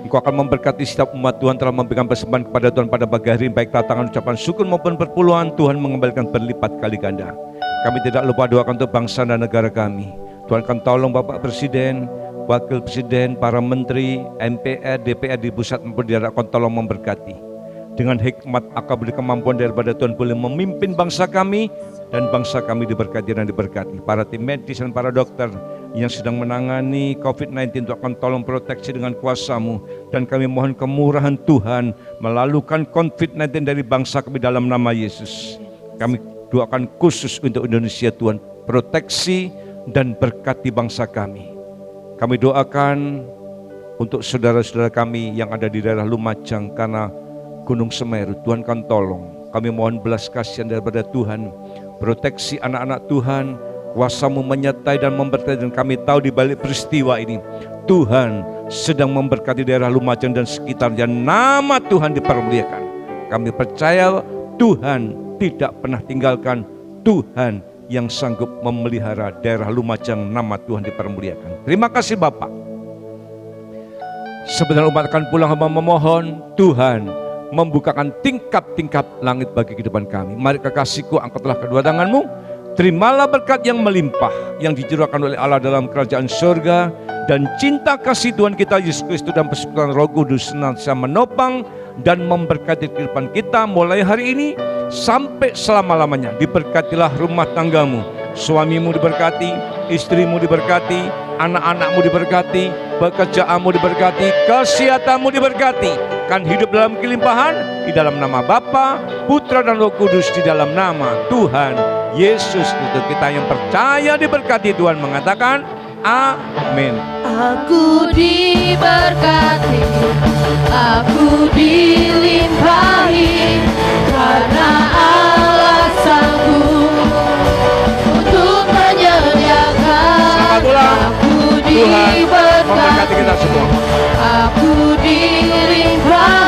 Engkau akan memberkati setiap umat Tuhan telah memberikan persembahan kepada Tuhan pada pagi hari ini, baik tantangan ucapan syukur maupun perpuluhan. Tuhan mengembalikan berlipat kali ganda. Kami tidak lupa doakan untuk bangsa dan negara kami. Tuhan akan tolong Bapak Presiden, Wakil Presiden, para Menteri, MPR, DPR di pusat maupun di daerah, akan tolong memberkati. Dengan hikmat akal beri kemampuan daripada Tuhan boleh memimpin bangsa kami, dan bangsa kami diberkati dan diberkati. Para tim medis dan para dokter yang sedang menangani COVID-19, Tuhan akan tolong proteksi dengan kuasa-Mu. Dan kami mohon kemurahan Tuhan melalukan COVID-19 dari bangsa kami dalam nama Yesus. Kami doakan khusus untuk Indonesia Tuhan, proteksi dan berkati bangsa kami. Kami doakan untuk saudara-saudara kami yang ada di daerah Lumajang karena Gunung Semeru. Tuhan kan tolong. Kami mohon belas kasihan daripada Tuhan. Proteksi anak-anak Tuhan, kuasa-Mu menyertai dan memberkati. Dan kami tahu di balik peristiwa ini Tuhan sedang memberkati daerah Lumajang dan sekitarnya. Nama Tuhan dipermuliakan. Kami percaya Tuhan tidak pernah tinggalkan. Tuhan yang sanggup memelihara daerah Lumajang. Nama Tuhan dipermuliakan. Terima kasih Bapak. Sebenarnya umat akan pulang, hamba memohon Tuhan membukakan tingkap-tingkap langit bagi kehidupan kami. Mari kekasihku, angkatlah kedua tanganmu. Terimalah berkat yang melimpah yang dicurahkan oleh Allah dalam kerajaan surga, dan cinta kasih Tuhan kita Yesus Kristus dan persekutuan Roh Kudus senantiasa menopang dan memberkati kehidupan kita mulai hari ini sampai selama-lamanya. Diberkatilah rumah tanggamu, suamimu diberkati, istrimu diberkati, anak-anakmu diberkati, pekerjaanmu diberkati, kesehatanmu diberkati. Kan hidup dalam kelimpahan di dalam nama Bapa, Putra dan Roh Kudus, di dalam nama Tuhan Yesus Kristus. Kita yang percaya diberkati, Tuhan mengatakan amin. Aku diberkati, aku dilimpahi, karena Allah sanggup untuk menyediakan. Selamat ulang. Aku Tuhan memberkati kita semua. Aku dilimpahi.